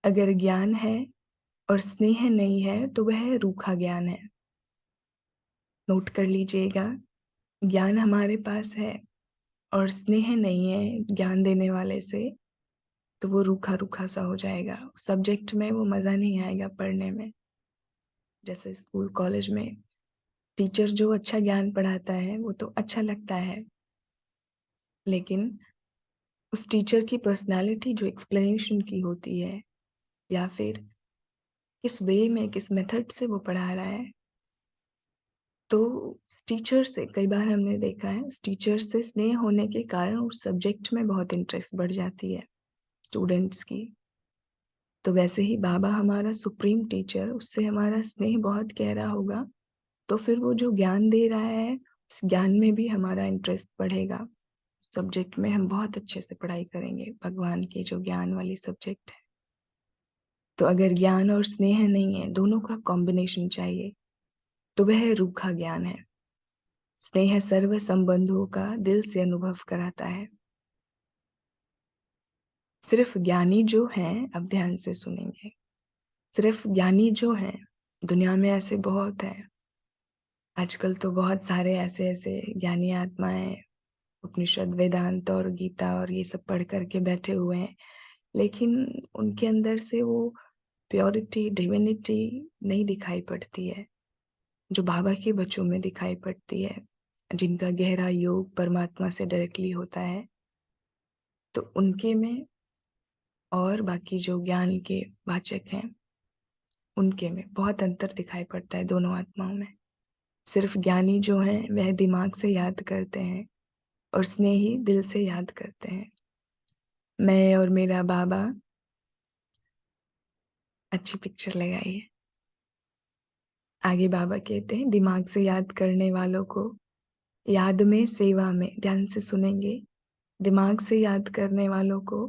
अगर ज्ञान है और स्नेह नहीं है तो वह रूखा ज्ञान है। नोट कर लीजिएगा, ज्ञान हमारे पास है और स्नेह नहीं है ज्ञान देने वाले से, तो वो रूखा रूखा सा हो जाएगा, सब्जेक्ट में वो मज़ा नहीं आएगा पढ़ने में। जैसे स्कूल कॉलेज में टीचर जो अच्छा ज्ञान पढ़ाता है वो तो अच्छा लगता है, लेकिन उस टीचर की पर्सनालिटी जो एक्सप्लेनेशन की होती है, या फिर किस वे में, किस मेथड से वो पढ़ा रहा है, तो उस टीचर से, कई बार हमने देखा है, उस टीचर से स्नेह होने के कारण उस सब्जेक्ट में बहुत इंटरेस्ट बढ़ जाती है स्टूडेंट्स की। तो वैसे ही बाबा हमारा सुप्रीम टीचर, उससे हमारा स्नेह बहुत गहरा होगा, तो फिर वो जो ज्ञान दे रहा है उस ज्ञान में भी हमारा इंटरेस्ट बढ़ेगा, सब्जेक्ट में हम बहुत अच्छे से पढ़ाई करेंगे, भगवान की जो ज्ञान वाली सब्जेक्ट है। तो अगर ज्ञान और स्नेह नहीं है, दोनों का कॉम्बिनेशन चाहिए, तो वह रूखा ज्ञान है। स्नेह सर्व संबंधों का दिल से अनुभव कराता है। सिर्फ ज्ञानी जो हैं, अब ध्यान से सुनेंगे, सिर्फ ज्ञानी जो हैं, दुनिया में ऐसे बहुत हैं। आजकल तो बहुत सारे ऐसे ऐसे ज्ञानी आत्माएं उपनिषद, वेदांत और गीता और ये सब पढ़ करके बैठे हुए हैं, लेकिन उनके अंदर से वो प्योरिटी, डिविनिटी नहीं दिखाई पड़ती है, जो बाबा के बच्चों में दिखाई पड़ती है, जिनका गहरा योग परमात्मा से डायरेक्टली होता है। तो उनके में और बाकी जो ज्ञान के वाचक हैं, उनके में बहुत अंतर दिखाई पड़ता है दोनों आत्माओं में। सिर्फ ज्ञानी जो हैं वह दिमाग से याद करते हैं और स्नेही दिल से याद करते हैं। मैं और मेरा बाबा, अच्छी पिक्चर लगाइए। आगे बाबा कहते हैं, दिमाग से याद करने वालों को याद में, सेवा में, ध्यान से सुनेंगे, दिमाग से याद करने वालों को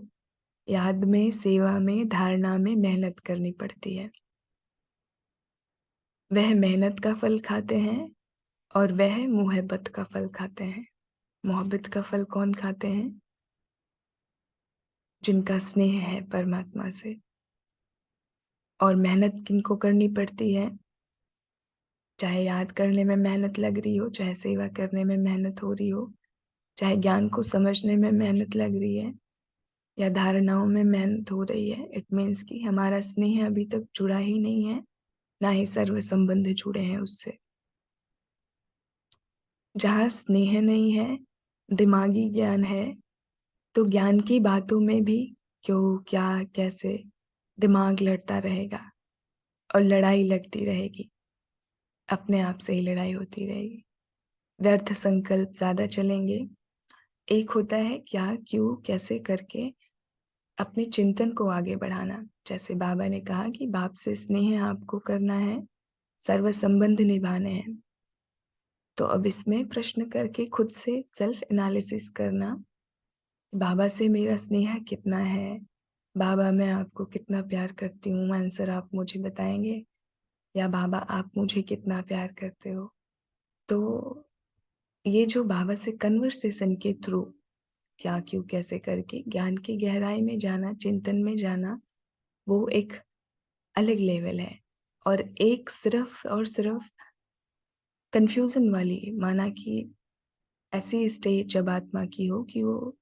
याद में, सेवा में, धारणा में मेहनत करनी पड़ती है। वह मेहनत का फल खाते हैं और वह मोहब्बत का फल खाते हैं। मोहब्बत का फल कौन खाते हैं? जिनका स्नेह है परमात्मा से। और मेहनत किनको करनी पड़ती है? चाहे याद करने में मेहनत लग रही हो, चाहे सेवा करने में मेहनत हो रही हो, चाहे ज्ञान को समझने में मेहनत लग रही है या धारणाओं में मेहनत हो रही है, इट मीन्स कि हमारा स्नेह अभी तक जुड़ा ही नहीं है, ना ही सर्व संबंध जुड़े हैं उससे। जहाँ स्नेह नहीं है, दिमागी ज्ञान है, तो ज्ञान की बातों में भी क्यों, क्या, कैसे दिमाग लड़ता रहेगा और लड़ाई लगती रहेगी, अपने आप से ही लड़ाई होती रहेगी। व्यर्थ संकल्प ज्यादा चलेंगे। एक होता है क्या, क्यों, कैसे करके अपने चिंतन को आगे बढ़ाना। जैसे बाबा ने कहा कि बाप से स्नेह आपको करना है, सर्व संबंध निभाने हैं। तो अब इसमें प्रश्न करके खुद से सेल्फ एनालिसिस करना, बाबा से मेरा स्नेह कितना है, बाबा मैं आपको कितना प्यार करती हूँ, आंसर आप मुझे बताएंगे, या बाबा आप मुझे कितना प्यार करते हो। तो ये जो बाबा से कन्वर्सेशन के थ्रू क्या, क्यों, कैसे करके ज्ञान की गहराई में जाना, चिंतन में जाना, वो एक अलग लेवल है। और एक सिर्फ और सिर्फ कंफ्यूजन वाली, माना कि ऐसी स्टेज जब आत्मा की हो कि वो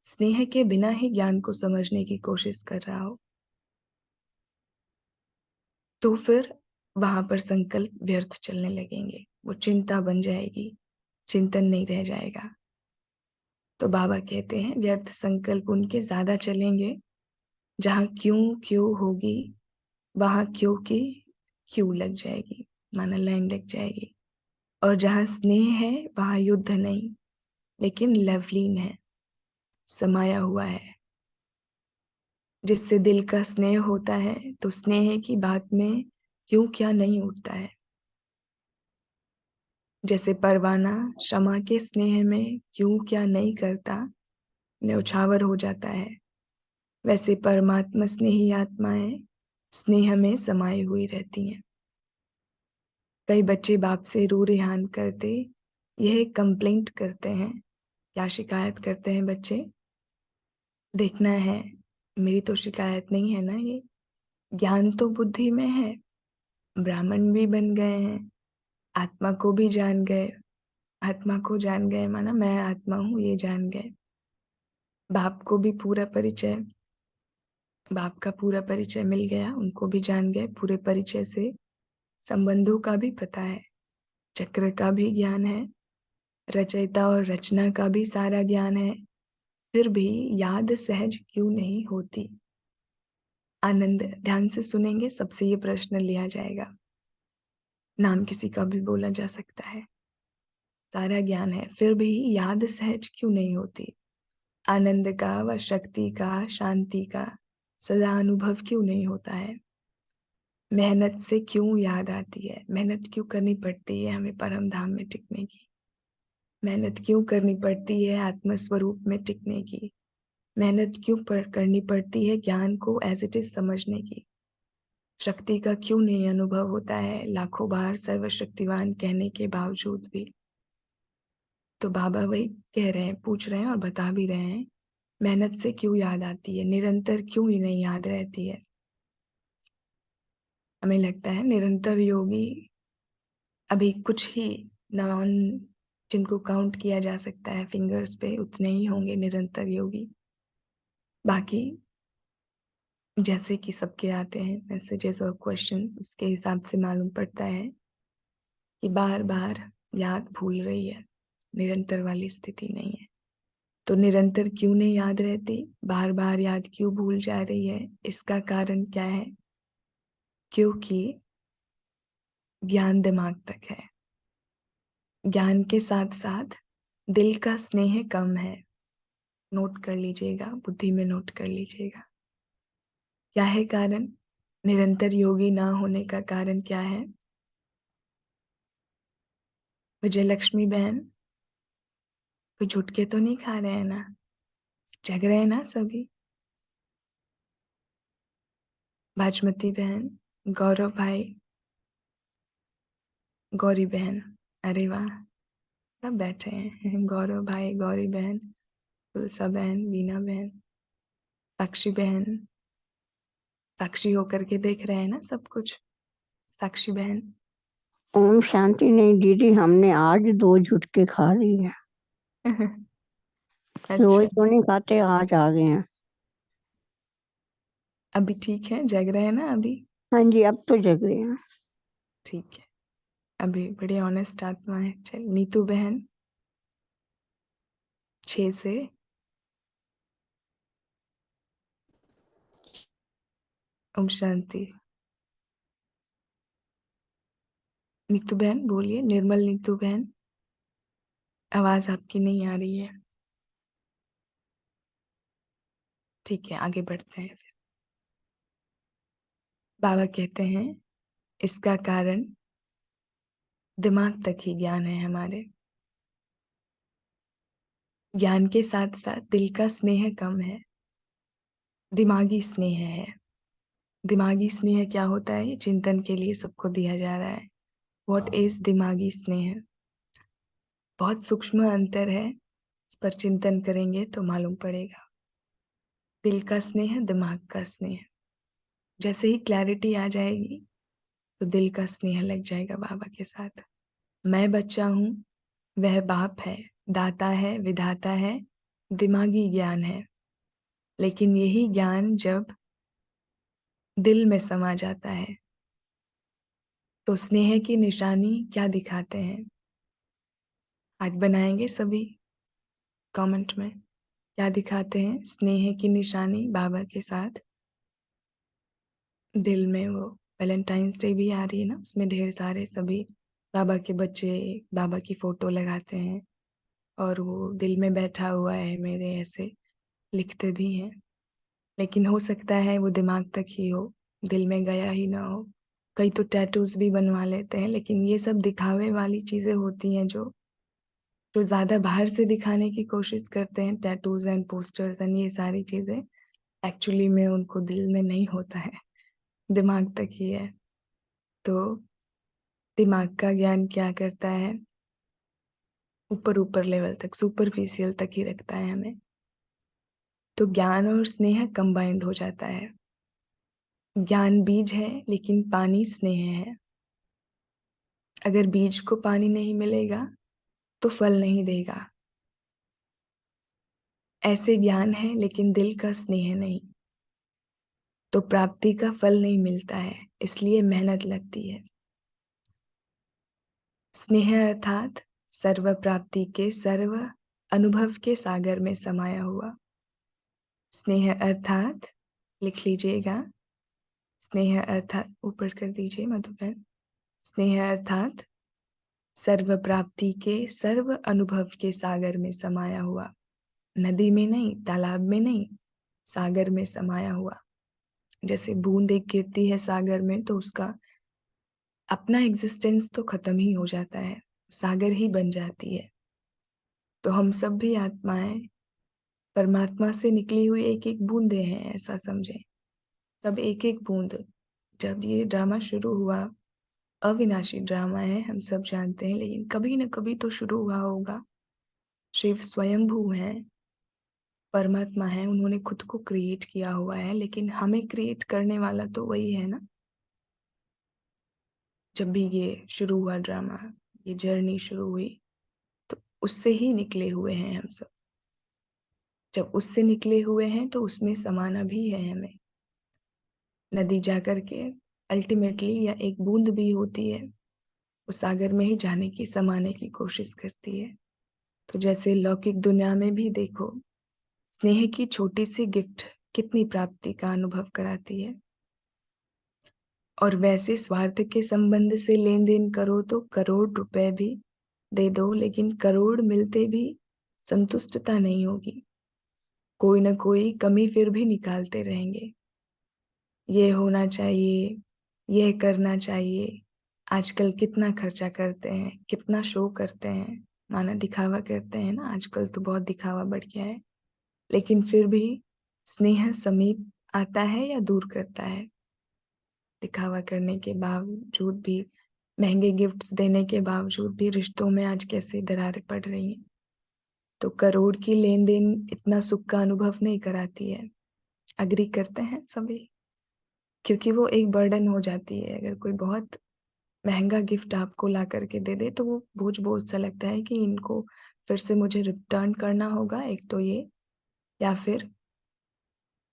स्नेह के बिना ही ज्ञान को समझने की कोशिश कर रहा हो, तो फिर वहां पर संकल्प व्यर्थ चलने लगेंगे, वो चिंता बन जाएगी, चिंतन नहीं रह जाएगा। तो बाबा कहते हैं व्यर्थ संकल्प उनके ज्यादा चलेंगे जहाँ क्यों क्यों होगी, वहां क्यों की क्यों लग जाएगी, माना लाइन लग जाएगी। और जहाँ स्नेह है वहां युद्ध नहीं, लेकिन लवलीन है, समाया हुआ है। जिससे दिल का स्नेह होता है तो स्नेह की बात में क्यों क्या नहीं उठता है। जैसे परवाना शमा के स्नेह में क्यों क्या नहीं करता, न्यौछावर हो जाता है, वैसे परमात्मा स्नेही आत्माएं स्नेह में समाई हुई रहती हैं। कई बच्चे बाप से रू रिहान करते यह कंप्लेंट करते हैं। क्या शिकायत करते हैं बच्चे? देखना है, मेरी तो शिकायत नहीं है ना, ये ज्ञान तो बुद्धि में है, ब्राह्मण भी बन गए हैं, आत्मा को भी जान गए, आत्मा को जान गए माना मैं आत्मा हूँ ये जान गए। बाप को भी पूरा परिचय, बाप का पूरा परिचय मिल गया, उनको भी जान गए पूरे परिचय से। संबंधों का भी पता है, चक्र का भी ज्ञान है, रचयिता और रचना का भी सारा ज्ञान है। फिर भी याद सहज क्यों नहीं होती? आनंद, ध्यान से सुनेंगे, सबसे ये प्रश्न लिया जाएगा, नाम किसी का भी बोला जा सकता है, सारा ज्ञान है फिर भी याद सहज क्यों नहीं होती? आनंद का व शक्ति का, शांति का सदा अनुभव क्यों नहीं होता है? मेहनत से क्यों याद आती है? मेहनत क्यों करनी पड़ती है हमें परम धाम में टिकने की? मेहनत क्यों करनी पड़ती है आत्म स्वरूप में टिकने की? मेहनत क्यों करनी पड़ती है ज्ञान को एज इट इज समझने की? शक्ति का क्यों नहीं अनुभव होता है लाखों बार सर्वशक्तिवान कहने के बावजूद भी? तो बाबा वही कह रहे हैं, पूछ रहे हैं और बता भी रहे हैं, मेहनत से क्यों याद आती है, निरंतर क्यों ही नहीं याद रहती है? हमें लगता है निरंतर योगी अभी कुछ ही नाम जिनको काउंट किया जा सकता है फिंगर्स पे, उतने ही होंगे निरंतर योगी। बाकी जैसे कि सबके आते हैं मैसेजेस और क्वेश्चंस, उसके हिसाब से मालूम पड़ता है कि बार बार याद भूल रही है, निरंतर वाली स्थिति नहीं है। तो निरंतर क्यों नहीं याद रहती, बार बार याद क्यों भूल जा रही है, इसका कारण क्या है? क्योंकि ज्ञान दिमाग तक है, ज्ञान के साथ साथ दिल का स्नेह कम है। नोट कर लीजिएगा, बुद्धि में नोट कर लीजिएगा। क्या है कारण? निरंतर योगी ना होने का कारण क्या है? विजयलक्ष्मी बहन, कोई झुटके तो नहीं खा रहे हैं ना? जग रहे हैं ना सभी? भाजमती बहन, गौरव भाई, गौरी बहन, अरे वाह, सब बैठे हैं। गौरव भाई, गौरी बहन, तुलसा बहन, वीना बहन, साक्षी बहन, साक्षी होकर के देख रहे हैं ना सब कुछ? साक्षी बहन, ओम शांति नहीं दीदी, हमने आज 2 झुटके खा ली है। रोज अच्छा, तो नहीं खाते, आज आ गए हैं। अभी ठीक है, जग रहे हैं ना अभी? हाँ जी, अब तो जग रहे हैं। ठीक है, अभी बड़े ऑनेस्ट आत्मा है। चल नीतू बहन, 6 से ओम शांति। नीतू बहन बोलिए, निर्मल नीतू बहन, आवाज आपकी नहीं आ रही है। ठीक है, आगे बढ़ते हैं फिर। बाबा कहते हैं इसका कारण दिमाग तक ही ज्ञान है हमारे। ज्ञान के साथ साथ दिल का स्नेह कम है, दिमागी स्नेह है। दिमागी स्नेह क्या होता है, ये चिंतन के लिए सबको दिया जा रहा है। व्हाट इज दिमागी स्नेह? बहुत सूक्ष्म अंतर है, इस पर चिंतन करेंगे तो मालूम पड़ेगा। दिल का स्नेह, दिमाग का स्नेह, जैसे ही क्लैरिटी आ जाएगी तो दिल का स्नेह लग जाएगा बाबा के साथ। मैं बच्चा हूँ, वह बाप है, दाता है, विधाता है, दिमागी ज्ञान है। लेकिन यही ज्ञान जब दिल में समा जाता है तो स्नेह की निशानी क्या दिखाते हैं? हार्ट बनाएंगे सभी कमेंट में, क्या दिखाते हैं स्नेह की निशानी बाबा के साथ? दिल में वो वैलेंटाइंस डे भी आ रही है ना, उसमें ढेर सारे सभी बाबा के बच्चे बाबा की फोटो लगाते हैं और वो दिल में बैठा हुआ है मेरे, ऐसे लिखते भी हैं। लेकिन हो सकता है वो दिमाग तक ही हो, दिल में गया ही ना हो। कई तो टैटूज भी बनवा लेते हैं, लेकिन ये सब दिखावे वाली चीजें होती हैं जो ज्यादा बाहर से दिखाने की कोशिश करते हैं, टैटूज एंड पोस्टर्स एंड ये सारी चीजें। एक्चुअली में उनको दिल में नहीं होता है, दिमाग तक ही है। तो दिमाग का ज्ञान क्या करता है, ऊपर ऊपर लेवल तक, सुपरफिशियल तक ही रखता है हमें। तो ज्ञान और स्नेह कंबाइंड हो जाता है। ज्ञान बीज है लेकिन पानी स्नेह है। अगर बीज को पानी नहीं मिलेगा तो फल नहीं देगा। ऐसे ज्ञान है लेकिन दिल का स्नेह नहीं, तो प्राप्ति का फल नहीं मिलता है, इसलिए मेहनत लगती है। स्नेह अर्थात सर्व प्राप्ति के सर्व अनुभव के सागर में समाया हुआ। स्नेह अर्थात, लिख लीजिएगा, स्नेह अर्थात ऊपर कर दीजिए मधुबन। स्नेह अर्थात सर्व प्राप्ति के सर्व अनुभव के सागर में समाया हुआ। नदी में नहीं, तालाब में नहीं, सागर में समाया हुआ। जैसे बूंद एक गिरती है सागर में तो उसका अपना एग्जिस्टेंस तो खत्म ही हो जाता है, सागर ही बन जाती है। तो हम सब भी आत्माएं परमात्मा से निकली हुई एक एक बूंदे हैं, ऐसा समझें। सब एक एक बूंद जब ये ड्रामा शुरू हुआ, अविनाशी ड्रामा है, हम सब जानते हैं, लेकिन कभी न कभी तो शुरू हुआ होगा। शिव स्वयंभू हैं, परमात्मा है, उन्होंने खुद को क्रिएट किया हुआ है, लेकिन हमें क्रिएट करने वाला तो वही है ना। जब भी ये शुरू हुआ ड्रामा, ये जर्नी शुरू हुई, तो उससे ही निकले हुए हैं हम सब। जब उससे निकले हुए हैं तो उसमें समाना भी है हमें। नदी जाकर के अल्टीमेटली या एक बूंद भी होती है, वो सागर में ही जाने की, समाने की कोशिश करती है। तो जैसे लौकिक दुनिया में भी देखो, स्नेह की छोटी सी गिफ्ट कितनी प्राप्ति का अनुभव कराती है। और वैसे स्वार्थ के संबंध से लेन देन करो तो करोड़ रुपए भी दे दो, लेकिन करोड़ मिलते भी संतुष्टता नहीं होगी। कोई न कोई कमी फिर भी निकालते रहेंगे। ये होना चाहिए, यह करना चाहिए। आजकल कितना खर्चा करते हैं, कितना शो करते हैं, माना दिखावा करते हैं ना, आजकल तो बहुत दिखावा बढ़ गया है। लेकिन फिर भी स्नेह समीप आता है या दूर करता है? दिखावा करने के बावजूद भी, महंगे गिफ्ट्स देने के बावजूद भी रिश्तों में आज कैसे दरारें पड़ रही हैं। तो करोड़ की लेन देन इतना सुख का अनुभव नहीं कराती है। अग्री करते हैं सभी? क्योंकि वो एक बर्डन हो जाती है। अगर कोई बहुत महंगा गिफ्ट आपको ला करके दे दे तो वो बोझ सा लगता है कि इनको फिर से मुझे रिटर्न करना होगा, एक तो ये, या फिर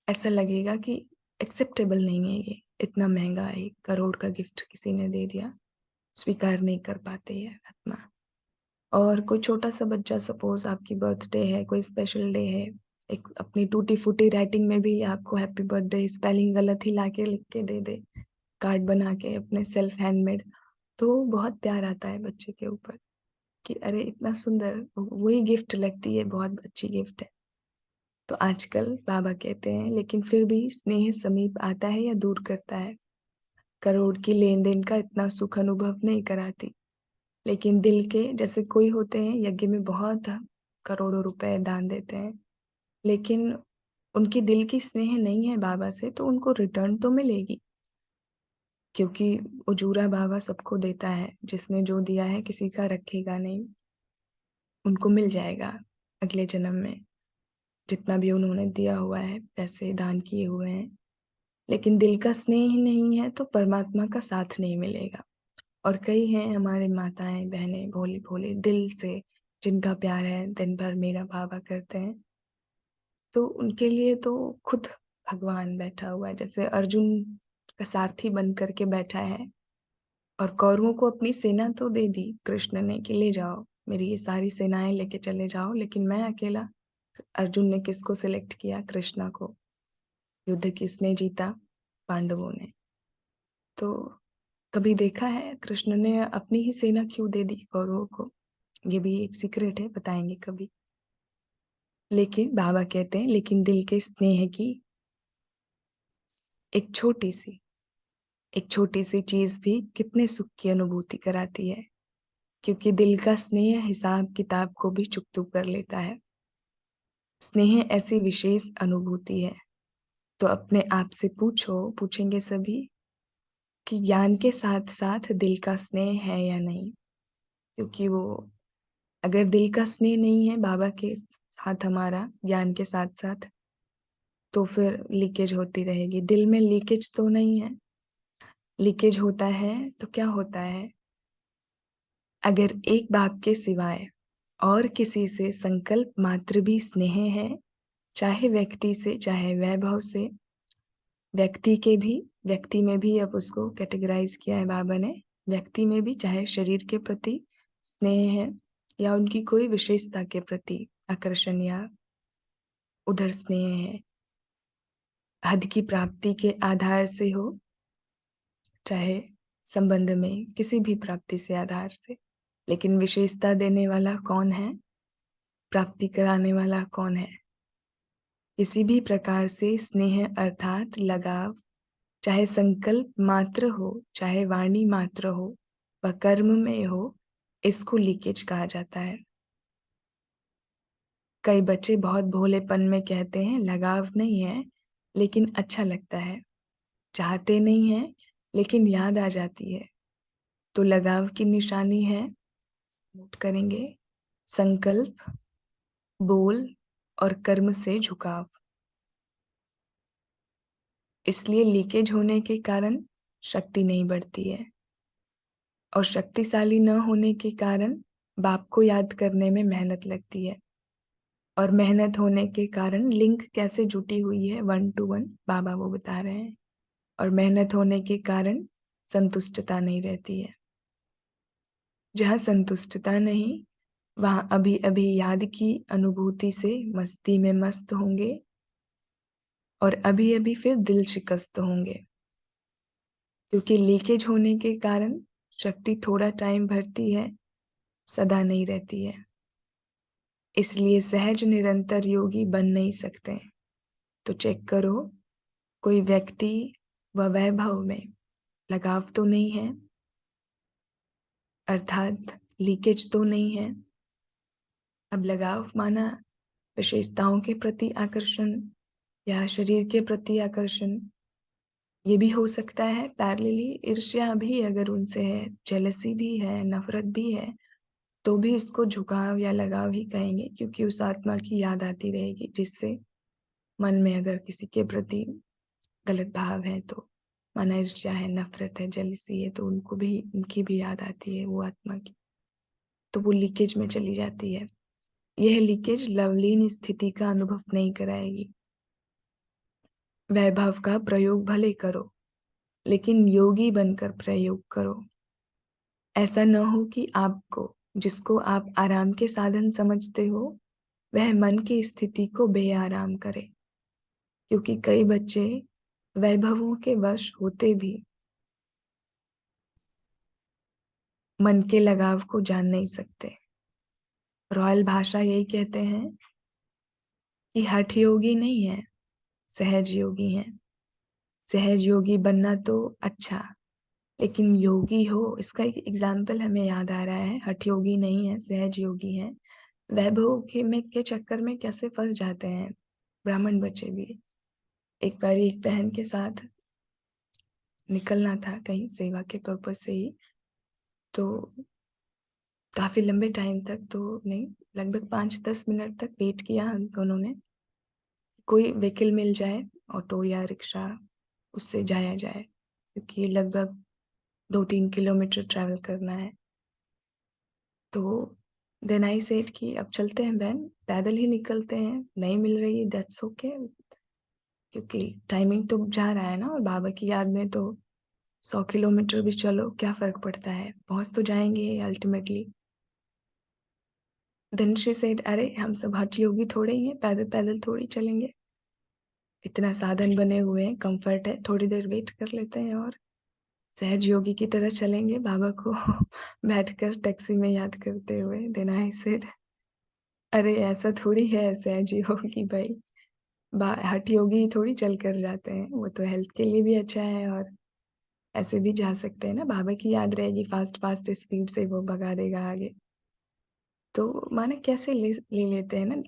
ऐसा लगेगा कि एक्सेप्टेबल नहीं है ये, इतना महंगा 1 करोड़ का गिफ्ट किसी ने दे दिया, स्वीकार नहीं कर पाती है आत्मा। और कोई छोटा-सा बच्चा, सपोज़ आपकी बर्थडे है, कोई स्पेशल डे है, एक अपनी टूटी-फूटी राइटिंग में भी आपको हैप्पी बर्थडे स्पेलिंग गलत ही लाके लिख के दे दे, कार्ड बना के अपने सेल्फ हैंडमेड, तो बहुत प्यार आता है बच्चे के ऊपर कि अरे इतना सुंदर, वही गिफ्ट लगती है, बहुत अच्छी गिफ्ट है। तो आजकल बाबा कहते हैं, लेकिन फिर भी स्नेह समीप आता है या दूर करता है? करोड़ की लेन-देन का इतना सुख अनुभव नहीं कराती, लेकिन दिल के, जैसे कोई होते हैं यज्ञ में बहुत करोड़ों रुपए दान देते हैं, लेकिन उनकी दिल की स्नेह नहीं है बाबा से, तो उनको रिटर्न तो मिलेगी। क्योंकि उजूरा बाबा सबको देता है, जिसने जो दिया है किसी का रखेगा नहीं। उनको मिल जाएगा अगले जन्म में, जितना भी उन्होंने दिया हुआ है, पैसे दान किए हुए हैं। लेकिन दिल का स्नेह ही नहीं है तो परमात्मा का साथ नहीं मिलेगा। और कई हैं हमारे माताएं, बहनें, भोली भोली दिल से, जिनका प्यार है, दिन भर मेरा बाबा करते हैं, तो उनके लिए तो खुद भगवान बैठा हुआ है। जैसे अर्जुन का सारथी बन करके बैठा है, और कौरवों को अपनी सेना तो दे दी कृष्ण ने कि ले जाओ, मेरी ये सारी सेनाएं लेके चले जाओ, लेकिन मैं अकेला। अर्जुन ने किसको सिलेक्ट किया? कृष्णा को। युद्ध किसने जीता? पांडवों ने। तो कभी देखा है कृष्ण ने अपनी ही सेना क्यों दे दी कौरवों को? ये भी एक सीक्रेट है, बताएंगे कभी। लेकिन बाबा कहते हैं, लेकिन दिल के स्नेह की एक छोटी सी चीज भी कितने सुख की अनुभूति कराती है, क्योंकि दिल का स्नेह हिसाब किताब को भी चुकतू कर लेता है। स्नेह ऐसी विशेष अनुभूति है। तो अपने आप से पूछेंगे सभी कि ज्ञान के साथ साथ दिल का स्नेह है या नहीं? क्योंकि वो, अगर दिल का स्नेह नहीं है बाबा के साथ हमारा, ज्ञान के साथ साथ, तो फिर लीकेज होती रहेगी। दिल में लीकेज तो नहीं है, लीकेज होता है तो क्या होता है? अगर एक बाप के सिवाय और किसी से संकल्प मात्र भी स्नेह है, चाहे व्यक्ति से, चाहे वैभव से, व्यक्ति में भी अब उसको कैटेगराइज किया है बाबा ने, व्यक्ति में भी, चाहे शरीर के प्रति स्नेह है या उनकी कोई विशेषता के प्रति आकर्षण या उधर स्नेह है, हद की प्राप्ति के आधार से हो, चाहे संबंध में किसी भी प्राप्ति से आधार से, लेकिन विशेषता देने वाला कौन है? प्राप्ति कराने वाला कौन है? किसी भी प्रकार से स्नेह अर्थात लगाव, चाहे संकल्प मात्र हो, चाहे वाणी मात्र हो, व कर्म में हो, इसको लीकेज कहा जाता है। कई बच्चे बहुत भोलेपन में कहते हैं लगाव नहीं है, लेकिन अच्छा लगता है। चाहते नहीं है, लेकिन याद आ जाती है। तो लगाव की निशानी है, नोट करेंगे, संकल्प, बोल और कर्म से झुकाव। इसलिए लीकेज होने के कारण शक्ति नहीं बढ़ती है, और शक्तिशाली न होने के कारण बाप को याद करने में मेहनत लगती है, और मेहनत होने के कारण लिंक कैसे जुटी हुई है 1 to 1 बाबा वो बता रहे हैं, और मेहनत होने के कारण संतुष्टता नहीं रहती है। जहाँ संतुष्टता नहीं, वहाँ अभी अभी याद की अनुभूति से मस्ती में मस्त होंगे, और अभी अभी फिर दिल शिकस्त होंगे, क्योंकि लीकेज होने के कारण शक्ति थोड़ा टाइम भरती है, सदा नहीं रहती है। इसलिए सहज निरंतर योगी बन नहीं सकते। तो चेक करो, कोई व्यक्ति व वैभव में लगाव तो नहीं है, अर्थात लीकेज तो नहीं है। अब लगाव माना विशेषताओं के प्रति आकर्षण या शरीर के प्रति आकर्षण, ये भी हो सकता है। पैरेलली ईर्ष्या भी अगर उनसे है, जेलसी भी है, नफरत भी है, तो भी उसको झुकाव या लगाव ही कहेंगे, क्योंकि उस आत्मा की याद आती रहेगी, जिससे मन में अगर किसी के प्रति गलत भाव है, तो माना ईर्ष्या है, नफरत है, जेलसी है, तो उनको भी, उनकी भी याद आती है वो आत्मा की, तो वो लीकेज में चली जाती है। यह लीकेज लवलीन स्थिति का अनुभव नहीं कराएगी। वैभव का प्रयोग भले करो, लेकिन योगी बनकर प्रयोग करो। ऐसा न हो कि आपको, जिसको आप आराम के साधन समझते हो, वह मन की स्थिति को बेआराम करे। क्योंकि कई बच्चे वैभवों के वश होते भी मन के लगाव को जान नहीं सकते। रॉयल भाषा यही कहते हैं कि हठ योगी नहीं है, सहज योगी है। सहज योगी बनना तो अच्छा, लेकिन योगी हो, इसका एक एग्जाम्पल हमें याद आ रहा है। हठ योगी नहीं है, सहज योगी है। वैभव के चक्कर में कैसे फंस जाते हैं ब्राह्मण बच्चे भी। एक बार एक बहन के साथ निकलना था कहीं सेवा के पर्पज से ही, तो काफी लंबे टाइम तक, तो नहीं, लगभग 5-10 मिनट तक वेट किया हम दोनों ने, कोई व्हीकल मिल जाए, ऑटो या रिक्शा, उससे जाया जाए, क्योंकि लगभग 2-3 किलोमीटर ट्रैवल करना है। तो देन आई सेड कि अब चलते हैं बहन, पैदल ही निकलते हैं, नहीं मिल रही है दैट्स ओके, क्योंकि टाइमिंग तो जा रहा है ना, और बाबा की याद में तो 100 किलोमीटर भी चलो क्या फर्क पड़ता है, पहुंच तो जाएंगे अल्टीमेटली। देन शी सेड, अरे हम सब हठ योगी थोड़े ही हैं, पैदल पैदल थोड़ी चलेंगे, इतना साधन बने हुए हैं, कंफर्ट है, थोड़ी देर वेट कर लेते हैं और सहज योगी की तरह चलेंगे बाबा को बैठकर टैक्सी में याद करते हुए। देन आई सेड, अरे ऐसा थोड़ी है सहज योगी भाई, हठ योगी थोड़ी चल कर जाते हैं, वो तो हेल्थ के लिए भी अच्छा है, और ऐसे भी जा सकते हैं ना, बाबा की याद रहेगी, फास्ट फास्ट स्पीड से वो भगा देगा आगे। तो माना कैसे ले लेते हैं ना।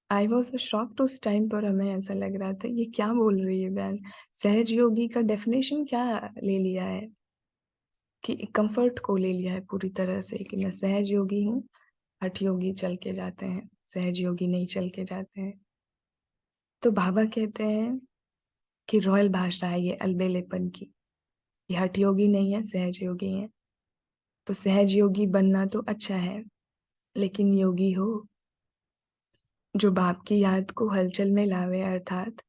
आई वॉज शॉक्ड उस टाइम पर, हमें ऐसा लग रहा था ये क्या बोल रही है बहन, सहज योगी का डेफिनेशन क्या ले लिया है, कि कंफर्ट को ले लिया है पूरी तरह से, कि मैं सहज योगी हूँ, हठ योगी चल के जाते हैं, सहज योगी नहीं चल के जाते हैं। तो बाबा कहते हैं कि रॉयल भाषा है ये अलबेलेपन की, ये हठ योगी नहीं है, सहज योगी है। तो सहज योगी बनना तो अच्छा है, लेकिन योगी हो जो बाप की याद को हलचल में लावे, अर्थात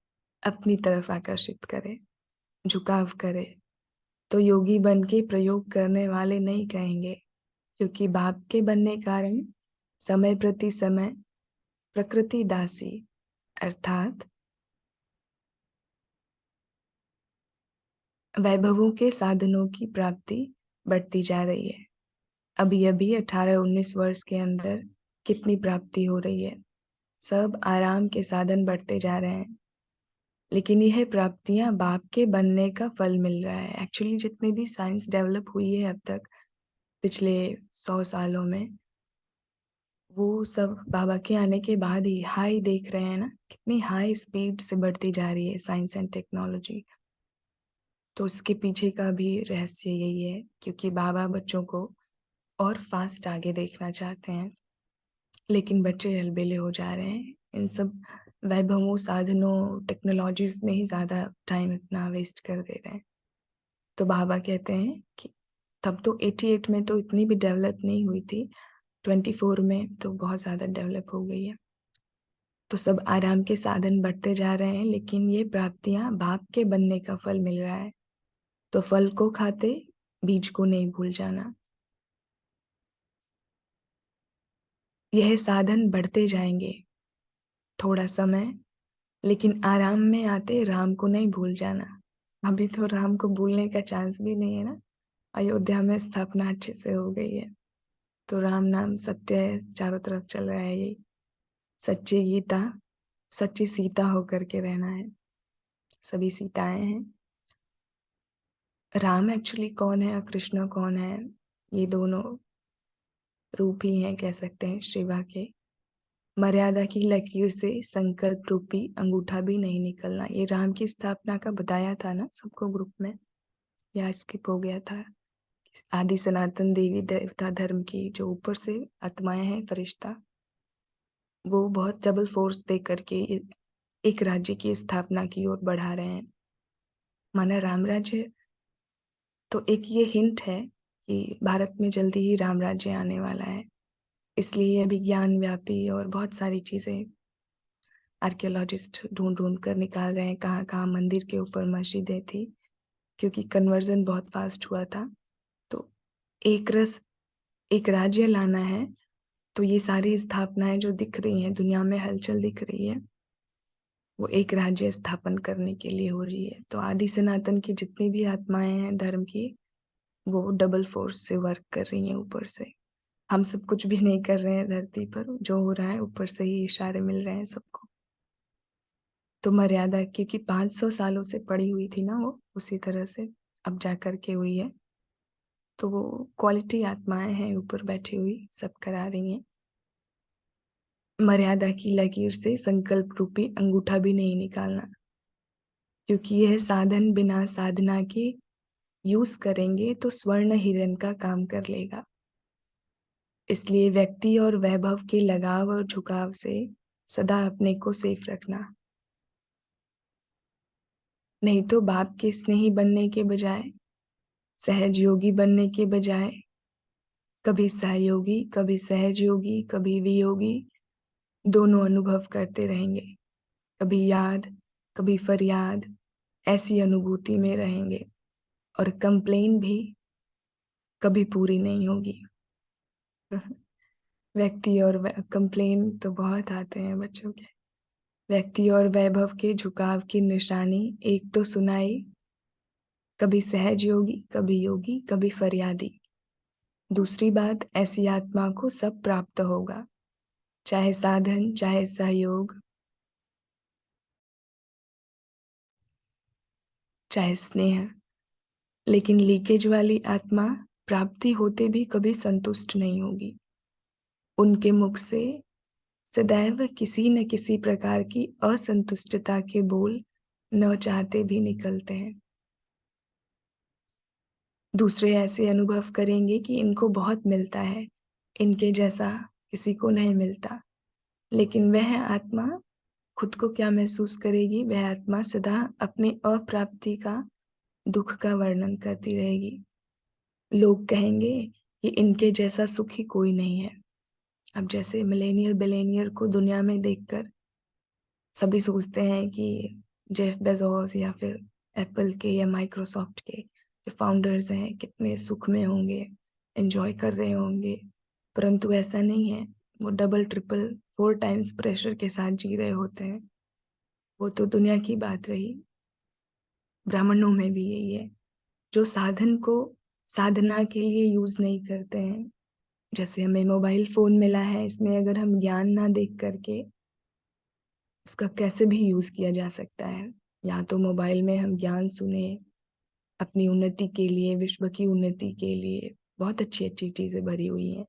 अपनी तरफ आकर्षित करे, झुकाव करे। तो योगी बन के प्रयोग करने वाले नहीं कहेंगे, क्योंकि बाप के बनने कारण समय प्रति समय प्रकृति दासी, अर्थात वैभवों के साधनों की प्राप्ति बढ़ती जा रही है। अभी अभी 18-19 वर्ष के अंदर कितनी प्राप्ति हो रही है, सब आराम के साधन बढ़ते जा रहे हैं, लेकिन यह प्राप्तियां बाप के बनने का फल मिल रहा है। एक्चुअली जितनी भी साइंस डेवलप हुई है अब तक पिछले 100 सालों में, वो सब बाबा के आने के बाद ही हाई देख रहे हैं ना, कितनी हाई स्पीड से बढ़ती जा रही है साइंस एंड टेक्नोलॉजी। तो उसके पीछे का भी रहस्य यही है, क्योंकि बाबा बच्चों को और फास्ट आगे देखना चाहते हैं, लेकिन बच्चे अलबेले हो जा रहे हैं इन सब वैभवों, साधनों, टेक्नोलॉजीज में ही ज़्यादा टाइम अपना वेस्ट कर दे रहे हैं। तो बाबा कहते हैं कि तब तो 88 में तो इतनी भी डेवलप नहीं हुई थी, 24 में तो बहुत ज़्यादा डेवलप हो गई है। तो सब आराम के साधन बढ़ते जा रहे हैं, लेकिन ये प्राप्तियां बाप के बनने का फल मिल रहा है। तो फल को खाते, बीज को नहीं भूल जाना। यह साधन बढ़ते जाएंगे थोड़ा समय, लेकिन आराम में आते राम को नहीं भूल जाना। अभी तो राम को भूलने का चांस भी नहीं है ना। अयोध्या में स्थापना अच्छे से हो गई है, तो राम नाम सत्य है, चारों तरफ चल रहा है। यही सच्ची गीता, सच्ची सीता होकर के रहना है। सभी सीताएं हैं। राम एक्चुअली कौन है और कृष्ण कौन है, ये दोनों रूप ही हैं, कह सकते हैं शिवा के। मर्यादा की लकीर से संकल्प रूपी अंगूठा भी नहीं निकलना, ये राम की स्थापना का बताया था ना सबको ग्रुप में, या स्किप हो गया था। आदि सनातन देवी देवता धर्म की जो ऊपर से आत्माएं हैं, फरिश्ता, वो बहुत डबल फोर्स दे करके एक राज्य की स्थापना की ओर बढ़ा रहे हैं। माना राम राज्य, तो एक ये हिंट है कि भारत में जल्दी ही राम राज्य आने वाला है। इसलिए अभी ज्ञान व्यापी और बहुत सारी चीजें आर्कियोलॉजिस्ट ढूंढ ढूंढ कर निकाल रहे हैं, कहाँ कहाँ मंदिर के ऊपर मस्जिदें थी, क्योंकि कन्वर्जन बहुत फास्ट हुआ था। तो एक रस, एक राज्य लाना है, तो ये सारी स्थापनाएं जो दिख रही हैं, दुनिया में हलचल दिख रही है, वो एक राज्य स्थापन करने के लिए हो रही है। तो आदि सनातन की जितनी भी आत्माएं हैं धर्म की, वो डबल फोर्स से वर्क कर रही हैं ऊपर से। हम सब कुछ भी नहीं कर रहे हैं धरती पर, जो हो रहा है ऊपर से ही इशारे मिल रहे हैं सबको। तो मर्यादा क्योंकि 500 सालों से पड़ी हुई थी ना, वो उसी तरह से अब जा कर के हुई है। तो वो क्वालिटी आत्माएं हैं ऊपर बैठी हुई, सब करा रही हैं। मर्यादा की लकीर से संकल्प रूपी अंगूठा भी नहीं निकालना, क्योंकि यह साधन बिना साधना के यूज करेंगे तो स्वर्ण हिरण का काम कर लेगा। इसलिए व्यक्ति और वैभव के लगाव और झुकाव से सदा अपने को सेफ रखना। नहीं तो बाप के स्नेही बनने के बजाय, सहज योगी बनने के बजाय, कभी सहयोगी, कभी सहज योगी, कभी वियोगी, दोनों अनुभव करते रहेंगे। कभी याद, कभी फरियाद, ऐसी अनुभूति में रहेंगे। और कंप्लेन भी कभी पूरी नहीं होगी। व्यक्ति और कंप्लेन तो बहुत आते हैं बच्चों के। व्यक्ति और वैभव के झुकाव की निशानी एक तो सुनाई, कभी सहज योगी, कभी योगी, कभी फरियादी। दूसरी बात, ऐसी आत्मा को सब प्राप्त होगा, चाहे साधन, चाहे सहयोग, चाहे स्नेह। लेकिन लीकेज वाली आत्मा प्राप्ति होते भी कभी संतुष्ट नहीं होगी। उनके मुख से सदैव किसी न किसी प्रकार की असंतुष्टता के बोल न चाहते भी निकलते हैं। दूसरे ऐसे अनुभव करेंगे कि इनको बहुत मिलता है, इनके जैसा किसी को नहीं मिलता। लेकिन वह आत्मा खुद को क्या महसूस करेगी? वह आत्मा सदा अपने अप्राप्ति का, दुख का वर्णन करती रहेगी। लोग कहेंगे कि इनके जैसा सुखी कोई नहीं है। अब जैसे मिलेनियर बिलेनियर को दुनिया में देखकर सभी सोचते हैं कि जेफ बेजोस या फिर एप्पल के या माइक्रोसॉफ्ट के जो फाउंडर्स हैं कितने सुख में होंगे, एंजॉय कर रहे होंगे, परंतु ऐसा नहीं है। वो डबल ट्रिपल 4 टाइम्स प्रेशर के साथ जी रहे होते हैं। वो तो दुनिया की बात रही। ब्राह्मणों में भी यही है, जो साधन को साधना के लिए यूज नहीं करते हैं। जैसे हमें मोबाइल फोन मिला है, इसमें अगर हम ज्ञान ना देख करके इसका कैसे भी यूज किया जा सकता है। या तो मोबाइल में हम ज्ञान सुने अपनी उन्नति के लिए, विश्व की उन्नति के लिए, बहुत अच्छी अच्छी चीजें भरी हुई हैं,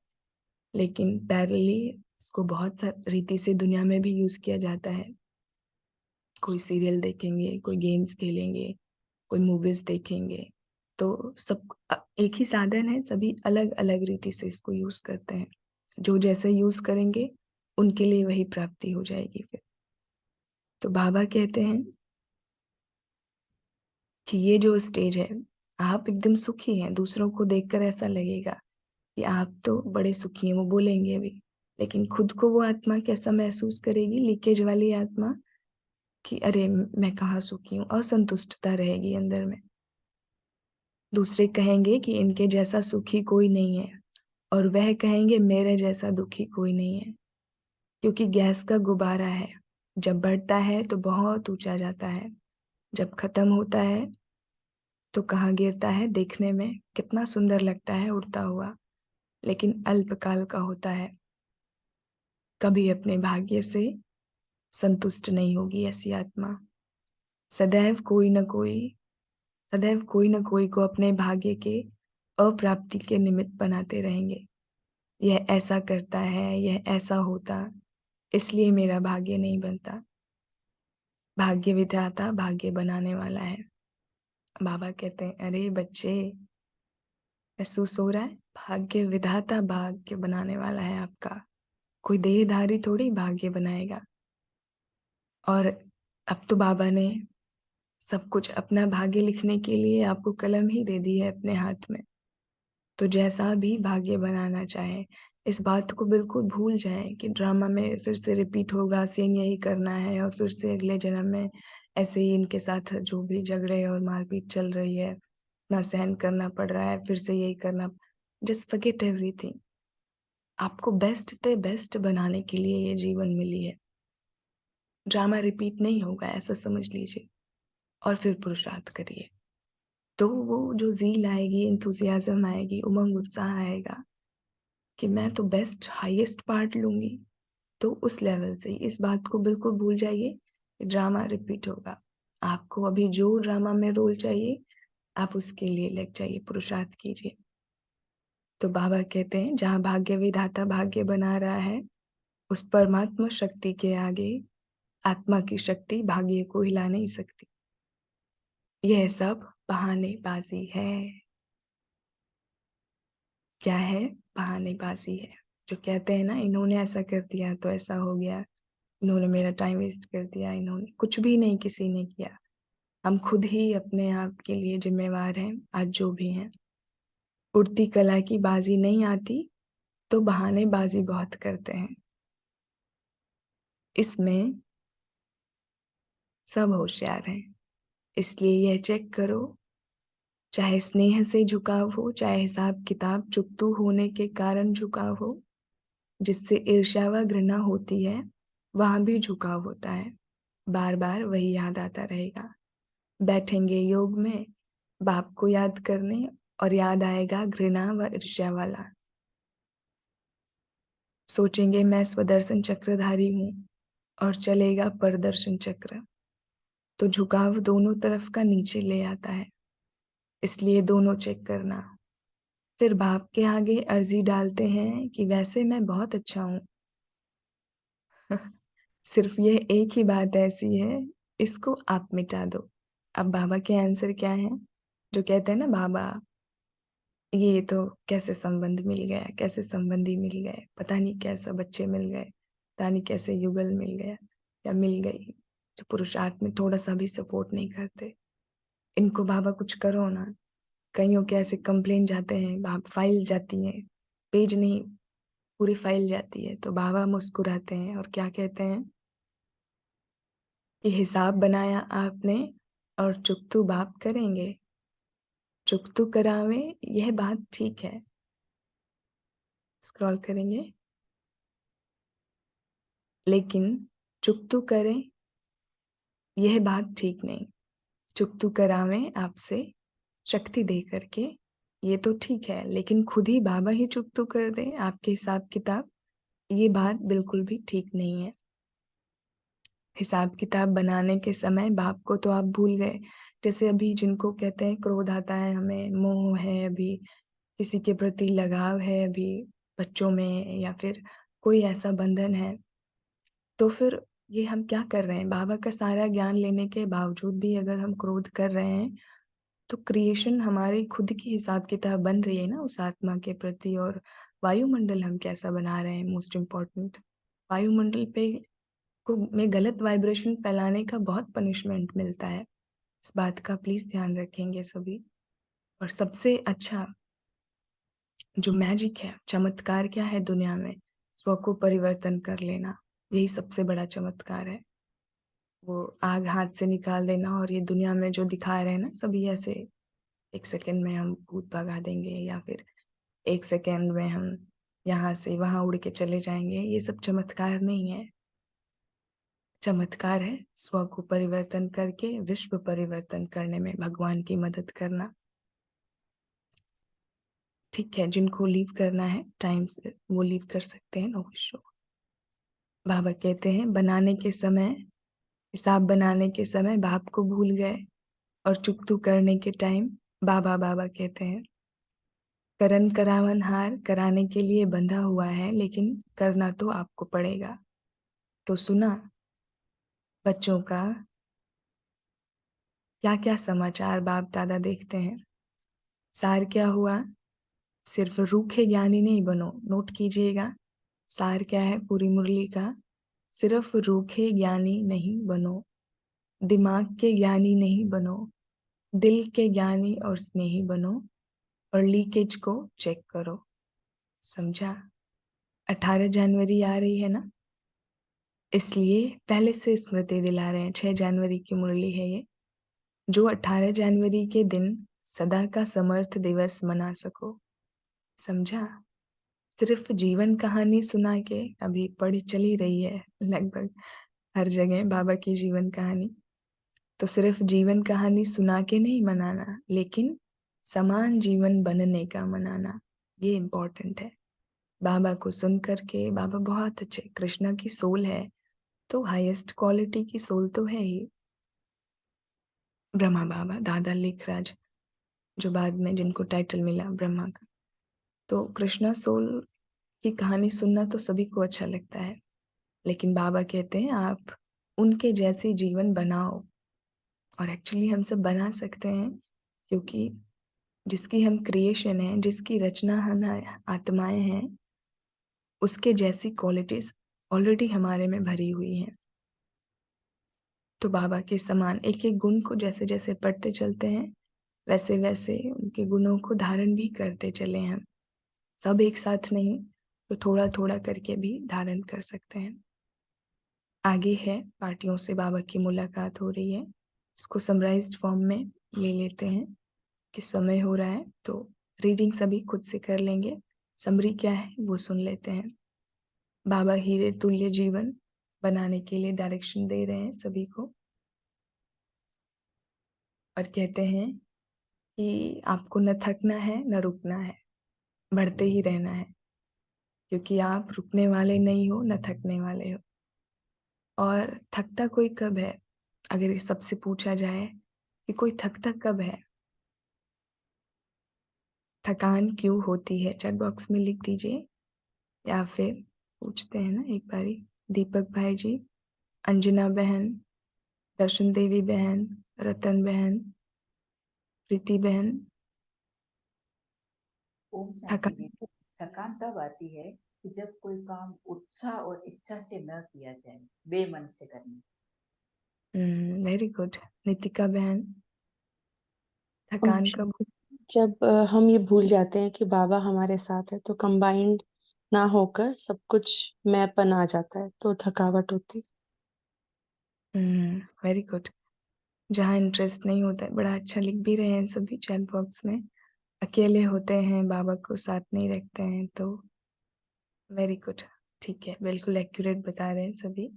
लेकिन पैरेलली इसको बहुत रीति से दुनिया में भी यूज किया जाता है। कोई सीरियल देखेंगे, कोई गेम्स खेलेंगे, कोई मूवीज देखेंगे, तो सब एक ही साधन है, सभी अलग अलग रीति से इसको यूज करते हैं। जो जैसे यूज करेंगे उनके लिए वही प्राप्ति हो जाएगी फिर। तो बाबा कहते हैं कि ये जो स्टेज है, आप एकदम सुखी हैं, दूसरों को देखकर ऐसा लगेगा कि आप तो बड़े सुखी हैं, वो बोलेंगे भी, लेकिन खुद को वो आत्मा कैसा महसूस करेगी, लीकेज वाली आत्मा, कि अरे मैं कहाँ सुखी हूँ, असंतुष्टता रहेगी अंदर में। दूसरे कहेंगे कि इनके जैसा सुखी कोई नहीं है, और वह कहेंगे मेरे जैसा दुखी कोई नहीं है, क्योंकि गैस का गुब्बारा है, जब बढ़ता है तो बहुत ऊंचा जाता है, जब खत्म होता है तो कहाँ गिरता है, देखने में कितना सुंदर लगता है उड़ता हुआ, लेकिन अल्पकाल का होता है। कभी अपने भाग्य से संतुष्ट नहीं होगी ऐसी आत्मा। सदैव कोई न कोई को अपने भाग्य के अप्राप्ति के निमित्त बनाते रहेंगे। यह ऐसा करता है, यह ऐसा होता, इसलिए मेरा भाग्य नहीं बनता। भाग्य विधाता भाग्य बनाने वाला है। बाबा कहते हैं, अरे बच्चे, महसूस हो रहा है, भाग्य विधाता भाग्य बनाने वाला है आपका, कोई देहधारी थोड़ी भाग्य बनाएगा। और अब तो बाबा ने सब कुछ अपना भाग्य लिखने के लिए आपको कलम ही दे दी है अपने हाथ में। तो जैसा भी भाग्य बनाना चाहे, इस बात को बिल्कुल भूल जाएं कि ड्रामा में फिर से रिपीट होगा, सेम यही करना है, और फिर से अगले जन्म में ऐसे ही इनके साथ जो भी झगड़े और मारपीट चल रही है, ना सहन करना पड़ रहा है, फिर से यही करना। Just forget everything. आपको बेस्ट से बेस्ट बनाने के लिए ये जीवन मिली है। ड्रामा रिपीट नहीं होगा, ऐसा समझ लीजिए, और फिर पुरुषार्थ करिए। तो वो जो ज़ील आएगी, एंथुसियाज्म आएगी, उमंग उत्साह आएगा कि मैं तो बेस्ट हाईएस्ट पार्ट लूंगी। तो उस लेवल से इस बात को बिल्कुल भूल जाइए कि ड्रामा रिपीट होगा। आपको अभी जो ड्रामा में रोल चाहिए, आप उसके लिए लग जाइए, पुरुषार्थ कीजिए। तो बाबा कहते हैं, जहाँ भाग्य विधाता भाग्य बना रहा है, उस परमात्मा शक्ति के आगे आत्मा की शक्ति भाग्य को हिला नहीं सकती। यह सब बहानेबाजी है। क्या है? बहानेबाजी है। जो कहते हैं ना, इन्होंने ऐसा कर दिया तो ऐसा हो गया, इन्होंने मेरा टाइम वेस्ट कर दिया, इन्होंने कुछ भी नहीं किसी ने किया। हम खुद ही अपने आप के लिए जिम्मेवार हैं। आज जो भी हैं, उड़ती कला की बाजी नहीं आती तो बहानेबाजी बहुत करते हैं। इसमें सब होशियार हैं। इसलिए यह चेक करो, चाहे स्नेह से झुकाव हो, चाहे हिसाब किताब चुकतू होने के कारण झुकाव हो, जिससे ईर्ष्या व घृणा होती है, वहां भी झुकाव होता है। बार बार वही याद आता रहेगा। बैठेंगे योग में बाप को याद करने, और याद आएगा घृणा व ईर्ष्या वाला। सोचेंगे मैं स्वदर्शन चक्रधारी हूं, और चलेगा परदर्शन चक्र। तो झुकाव दोनों तरफ का नीचे ले आता है। इसलिए दोनों चेक करना। फिर बाप के आगे अर्जी डालते हैं कि वैसे मैं बहुत अच्छा हूं। सिर्फ ये एक ही बात ऐसी है, इसको आप मिटा दो। अब बाबा के आंसर क्या है? जो कहते हैं ना, बाबा ये तो कैसे संबंध मिल गया, कैसे संबंधी मिल गए, पता नहीं कैसा बच्चे मिल गए, पता नहीं कैसे युगल मिल गया या मिल गई, जो पुरुषार्थ में थोड़ा सा भी सपोर्ट नहीं करते। इनको बाबा कुछ करो ना। कईयों के ऐसे कंप्लेन जाते हैं, बाबा फाइल जाती हैं, पेज नहीं पूरी फाइल जाती है, तो बाबा मुस्कुराते हैं और क्या कहते हैं कि हिसाब बनाया आपने और चुकतू बाप करेंगे। चुकतू करावे, यह बात ठीक है। स्क्रॉल करेंगे, लेकिन चुकतू करें, यह बात ठीक नहीं। चुकतू करावें आपसे शक्ति दे करके, ये तो ठीक है, लेकिन खुद ही बाबा ही चुकतू कर दे आपके हिसाब किताब, ये बात बिल्कुल भी ठीक नहीं है। हिसाब किताब बनाने के समय बाप को तो आप भूल गए। जैसे अभी जिनको कहते हैं क्रोध आता है, हमें मोह है, अभी किसी के प्रति लगाव है, अभी बच्चों में, या फिर कोई ऐसा बंधन है, तो फिर ये हम क्या कर रहे हैं? बाबा का सारा ज्ञान लेने के बावजूद भी अगर हम क्रोध कर रहे हैं, तो क्रिएशन हमारे खुद के हिसाब किताब बन रही है ना उस आत्मा के प्रति, और वायुमंडल हम कैसा बना रहे हैं, मोस्ट इम्पोर्टेंट। वायुमंडल पे में गलत वाइब्रेशन फैलाने का बहुत पनिशमेंट मिलता है। इस बात का प्लीज ध्यान रखेंगे सभी। और सबसे अच्छा जो मैजिक है, चमत्कार क्या है दुनिया में, स्व को परिवर्तन कर लेना, यही सबसे बड़ा चमत्कार है। वो आग हाथ से निकाल देना, और ये दुनिया में जो दिखा रहे हैं ना सभी ऐसे 1 सेकंड में हम भूत भगा देंगे, या फिर 1 सेकंड में हम यहाँ से वहां उड़ के चले जाएंगे, ये सब चमत्कार नहीं है। चमत्कार है स्व को परिवर्तन करके विश्व परिवर्तन करने में भगवान की मदद करना। ठीक है, जिनको लीव करना है टाइम से वो लीव कर सकते हैं, नो इशू। बाबा कहते हैं बनाने के समय, हिसाब बनाने के समय बाप को भूल गए, और चुकतू करने के टाइम बाबा बाबा कहते हैं। करन करावन हार कराने के लिए बंधा हुआ है, लेकिन करना तो आपको पड़ेगा। तो सुना बच्चों का क्या क्या समाचार बाप दादा देखते हैं। सार क्या हुआ, सिर्फ रूखे ज्ञानी नहीं बनो, नोट कीजिएगा। सार क्या है पूरी मुरली का, सिर्फ रूखे ज्ञानी नहीं बनो, दिमाग के ज्ञानी नहीं बनो, दिल के ज्ञानी और स्नेही बनो, और लीकेज को चेक करो। समझा? 18 जनवरी आ रही है ना, इसलिए पहले से स्मृति दिला रहे हैं। 6 जनवरी की मुरली है ये। जो 18 जनवरी के दिन सदा का समर्थ दिवस मना सको। समझा? सिर्फ जीवन कहानी सुना के, अभी पढ़ी चली रही है लगभग हर जगह बाबा की जीवन कहानी, तो सिर्फ जीवन कहानी सुना के नहीं मनाना, लेकिन समान जीवन बनने का मनाना, ये इम्पोर्टेंट है। बाबा को सुन करके, बाबा बहुत अच्छे, कृष्णा की सोल है तो हाईएस्ट क्वालिटी की सोल तो है ही। ब्रह्मा बाबा, दादा लेखराज, जो बाद में जिनको टाइटल मिला ब्रह्मा का, तो कृष्णा सोल की कहानी सुनना तो सभी को अच्छा लगता है, लेकिन बाबा कहते हैं आप उनके जैसी जीवन बनाओ। और एक्चुअली हम सब बना सकते हैं, क्योंकि जिसकी हम क्रिएशन है, जिसकी रचना हम आत्माएं हैं, उसके जैसी क्वालिटीज ऑलरेडी हमारे में भरी हुई हैं। तो बाबा के समान एक एक गुण को जैसे जैसे पढ़ते चलते हैं, वैसे वैसे उनके गुणों को धारण भी करते चले हैं। सब एक साथ नहीं, तो थोड़ा थोड़ा करके भी धारण कर सकते हैं। आगे है, पार्टियों से बाबा की मुलाकात हो रही है, इसको समराइज्ड फॉर्म में ले लेते हैं कि समय हो रहा है, तो रीडिंग सभी खुद से कर लेंगे। समरी क्या है वो सुन लेते हैं। बाबा हीरे तुल्य जीवन बनाने के लिए डायरेक्शन दे रहे हैं सभी को, और कहते हैं कि आपको न थकना है न रुकना है, बढ़ते ही रहना है, क्योंकि आप रुकने वाले नहीं हो न थकने वाले हो। और थकता कोई कब है, अगर इस सबसे पूछा जाए कि कोई थकता कब है, थकान क्यों होती है, चैट बॉक्स में लिख दीजिए, या फिर पूछते हैं ना एक बारी। दीपक भाई जी, अंजना बहन, दर्शन देवी बहन, रतन बहन, प्रीति बहन। ओम शांति थकान दीदी, थकान तब आती है कि जब कोई काम उत्साह और इच्छा से न किया जाए, बेमन से करना। Very good. नितिका बहन, और थकान कब? जब हम ये भूल जाते हैं कि बाबा हमारे साथ है, तो कंबाइंड ना होकर सब कुछ मैंपन आ जाता है, तो थकावट होती है। Very good. जहाँ इंटरेस्ट नहीं होता है, बड़ा अच्छा लिख भी रहे हैं सभी चैट बॉक्स में। अकेले होते हैं, बाबा को साथ नहीं रखते हैं, तो वेरी गुड, ठीक है, बिल्कुल एक्यूरेट बता रहे हैं सभी।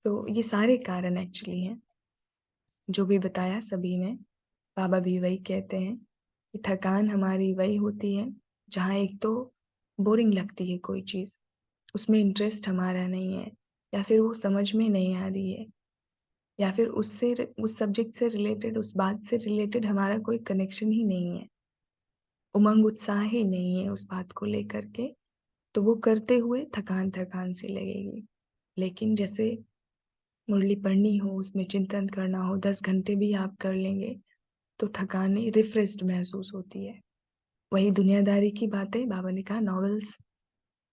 तो ये सारे कारण एक्चुअली हैं जो भी बताया सभी ने। बाबा भी वही कहते हैं कि थकान हमारी वही होती है जहाँ एक तो बोरिंग लगती है कोई चीज़, उसमें इंटरेस्ट हमारा नहीं है, या फिर वो समझ में नहीं आ रही है, या फिर उससे उस सब्जेक्ट से रिलेटेड, उस बात से रिलेटेड हमारा कोई कनेक्शन ही नहीं है, उमंग उत्साह ही नहीं है उस बात को लेकर के, तो वो करते हुए थकान थकान सी लगेगी। लेकिन जैसे मुरली पढ़नी हो, उसमें चिंतन करना हो, 10 घंटे भी आप कर लेंगे, तो थकाने रिफ्रेश्ड महसूस होती है। वही दुनियादारी की बातें, बाबा ने कहा नॉवेल्स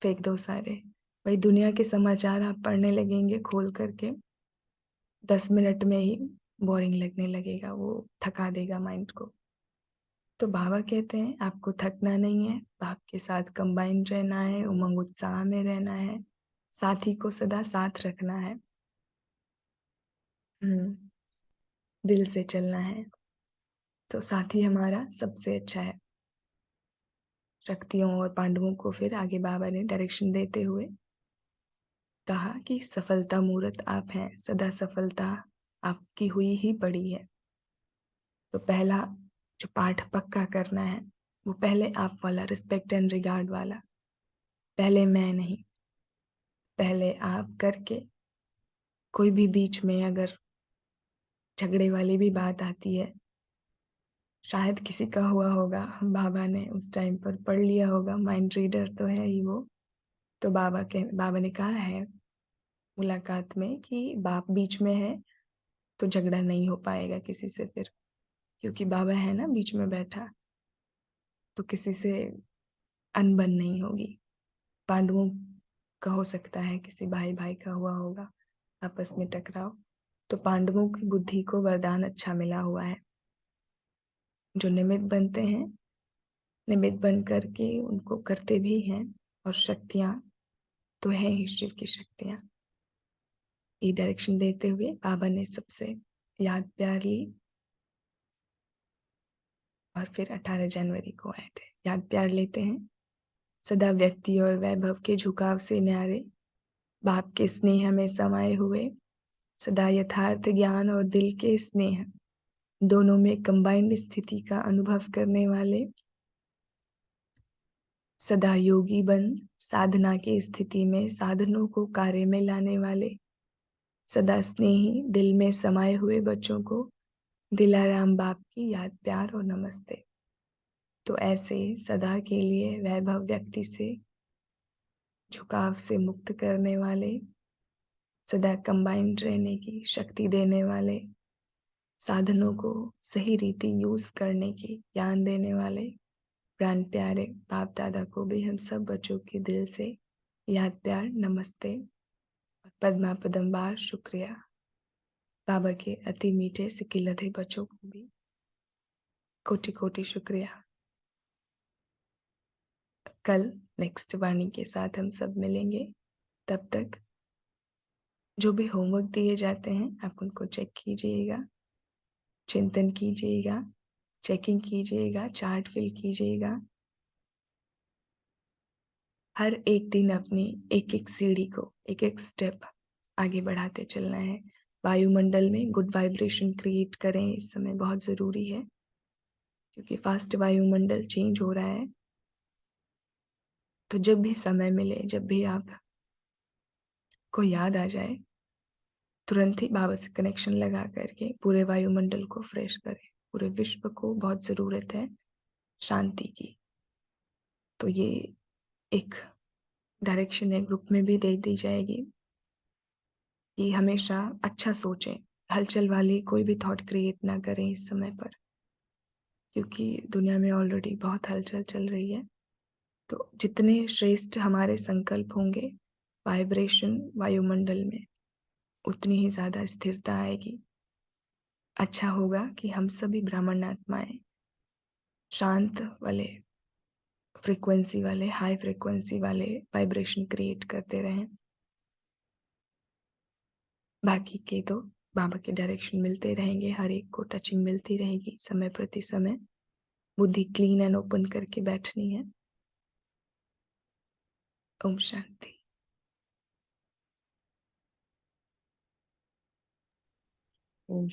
फेंक दो सारे, वही दुनिया के समाचार आप पढ़ने लगेंगे खोल करके, 10 मिनट में ही बोरिंग लगने लगेगा, वो थका देगा माइंड को। तो बाबा कहते हैं आपको थकना नहीं है, बाप के साथ कंबाइंड रहना है, उमंग उत्साह में रहना है, साथी को सदा साथ रखना है, दिल से चलना है। तो साथी हमारा सबसे अच्छा है। शक्तियों और पांडवों को फिर आगे बाबा ने डायरेक्शन देते हुए कहा कि सफलता मूर्त आप हैं, सदा सफलता आपकी हुई ही पड़ी है। तो पहला जो पाठ पक्का करना है वो पहले आप वाला, रिस्पेक्ट एंड रिगार्ड वाला। पहले मैं नहीं, पहले आप करके कोई भी बीच में अगर झगड़े वाली भी बात आती है, शायद किसी का हुआ होगा, बाबा ने उस टाइम पर पढ़ लिया होगा, माइंड रीडर तो है ही वो। तो बाबा ने कहा है मुलाकात में कि बाप बीच में है तो झगड़ा नहीं हो पाएगा किसी से फिर, क्योंकि बाबा है ना बीच में बैठा, तो किसी से अनबन नहीं होगी। पांडवों का हो सकता है किसी भाई भाई का हुआ होगा आपस में टकराव, तो पांडवों की बुद्धि को वरदान अच्छा मिला हुआ है। जो निमित्त बनते हैं, निमित्त बन करके उनको करते भी हैं, और शक्तियां तो है ही शिव की शक्तियां। ये डायरेक्शन देते हुए बाबा ने सबसे याद प्यार ली और फिर 18 जनवरी को आए थे। याद प्यार लेते हैं। सदा व्यक्ति और वैभव के झुकाव से न्यारे, बाप के स्नेह में समाये हुए, सदा यथार्थ ज्ञान और दिल के स्नेह दोनों में कंबाइंड स्थिति का अनुभव करने वाले, सदा योगी बन साधना की स्थिति में साधनों को कार्य में लाने वाले, सदा स्नेही दिल में समाये हुए बच्चों को दिलाराम बाप की याद प्यार और नमस्ते। तो ऐसे सदा के लिए वैभव व्यक्ति से झुकाव से मुक्त करने वाले, सदा कंबाइंड रहने की शक्ति देने वाले, साधनों को सही रीति यूज करने की ज्ञान देने वाले प्राण प्यारे बाप दादा को भी हम सब बच्चों के दिल से याद प्यार नमस्ते और पद्मा पदमबार शुक्रिया। बाबा के अति मीठे सिकिलधे बच्चों को भी कोटि कोटि शुक्रिया। कल नेक्स्ट वाणी के साथ हम सब मिलेंगे। तब तक जो भी होमवर्क दिए जाते हैं आप उनको चेक कीजिएगा, चिंतन कीजिएगा, चेकिंग कीजिएगा, चार्ट फिल कीजिएगा। हर एक दिन अपनी एक एक सीढ़ी को, एक एक स्टेप आगे बढ़ाते चलना है। वायुमंडल में गुड वाइब्रेशन क्रिएट करें, इस समय बहुत ज़रूरी है, क्योंकि फास्ट वायुमंडल चेंज हो रहा है। तो जब भी समय मिले, जब भी आप को याद आ जाए, तुरंत ही बाबा से कनेक्शन लगा करके पूरे वायुमंडल को फ्रेश करें। पूरे विश्व को बहुत ज़रूरत है शांति की। तो ये एक डायरेक्शन है, ग्रुप में भी दे दी जाएगी कि हमेशा अच्छा सोचें, हलचल वाली कोई भी थॉट क्रिएट ना करें इस समय पर, क्योंकि दुनिया में ऑलरेडी बहुत हलचल चल रही है। तो जितने श्रेष्ठ हमारे संकल्प होंगे वाइब्रेशन वायुमंडल में, उतनी ही ज़्यादा स्थिरता आएगी। अच्छा होगा कि हम सभी ब्राह्मण आत्माएं शांत वाले फ्रीक्वेंसी वाले, हाई फ्रीक्वेंसी वाले वाइब्रेशन क्रिएट करते रहें। बाकी के तो बाबा के डायरेक्शन मिलते रहेंगे, हर एक को टचिंग मिलती रहेगी समय प्रति समय। बुद्धि क्लीन एंड ओपन करके बैठनी है। ओम शांति। ओम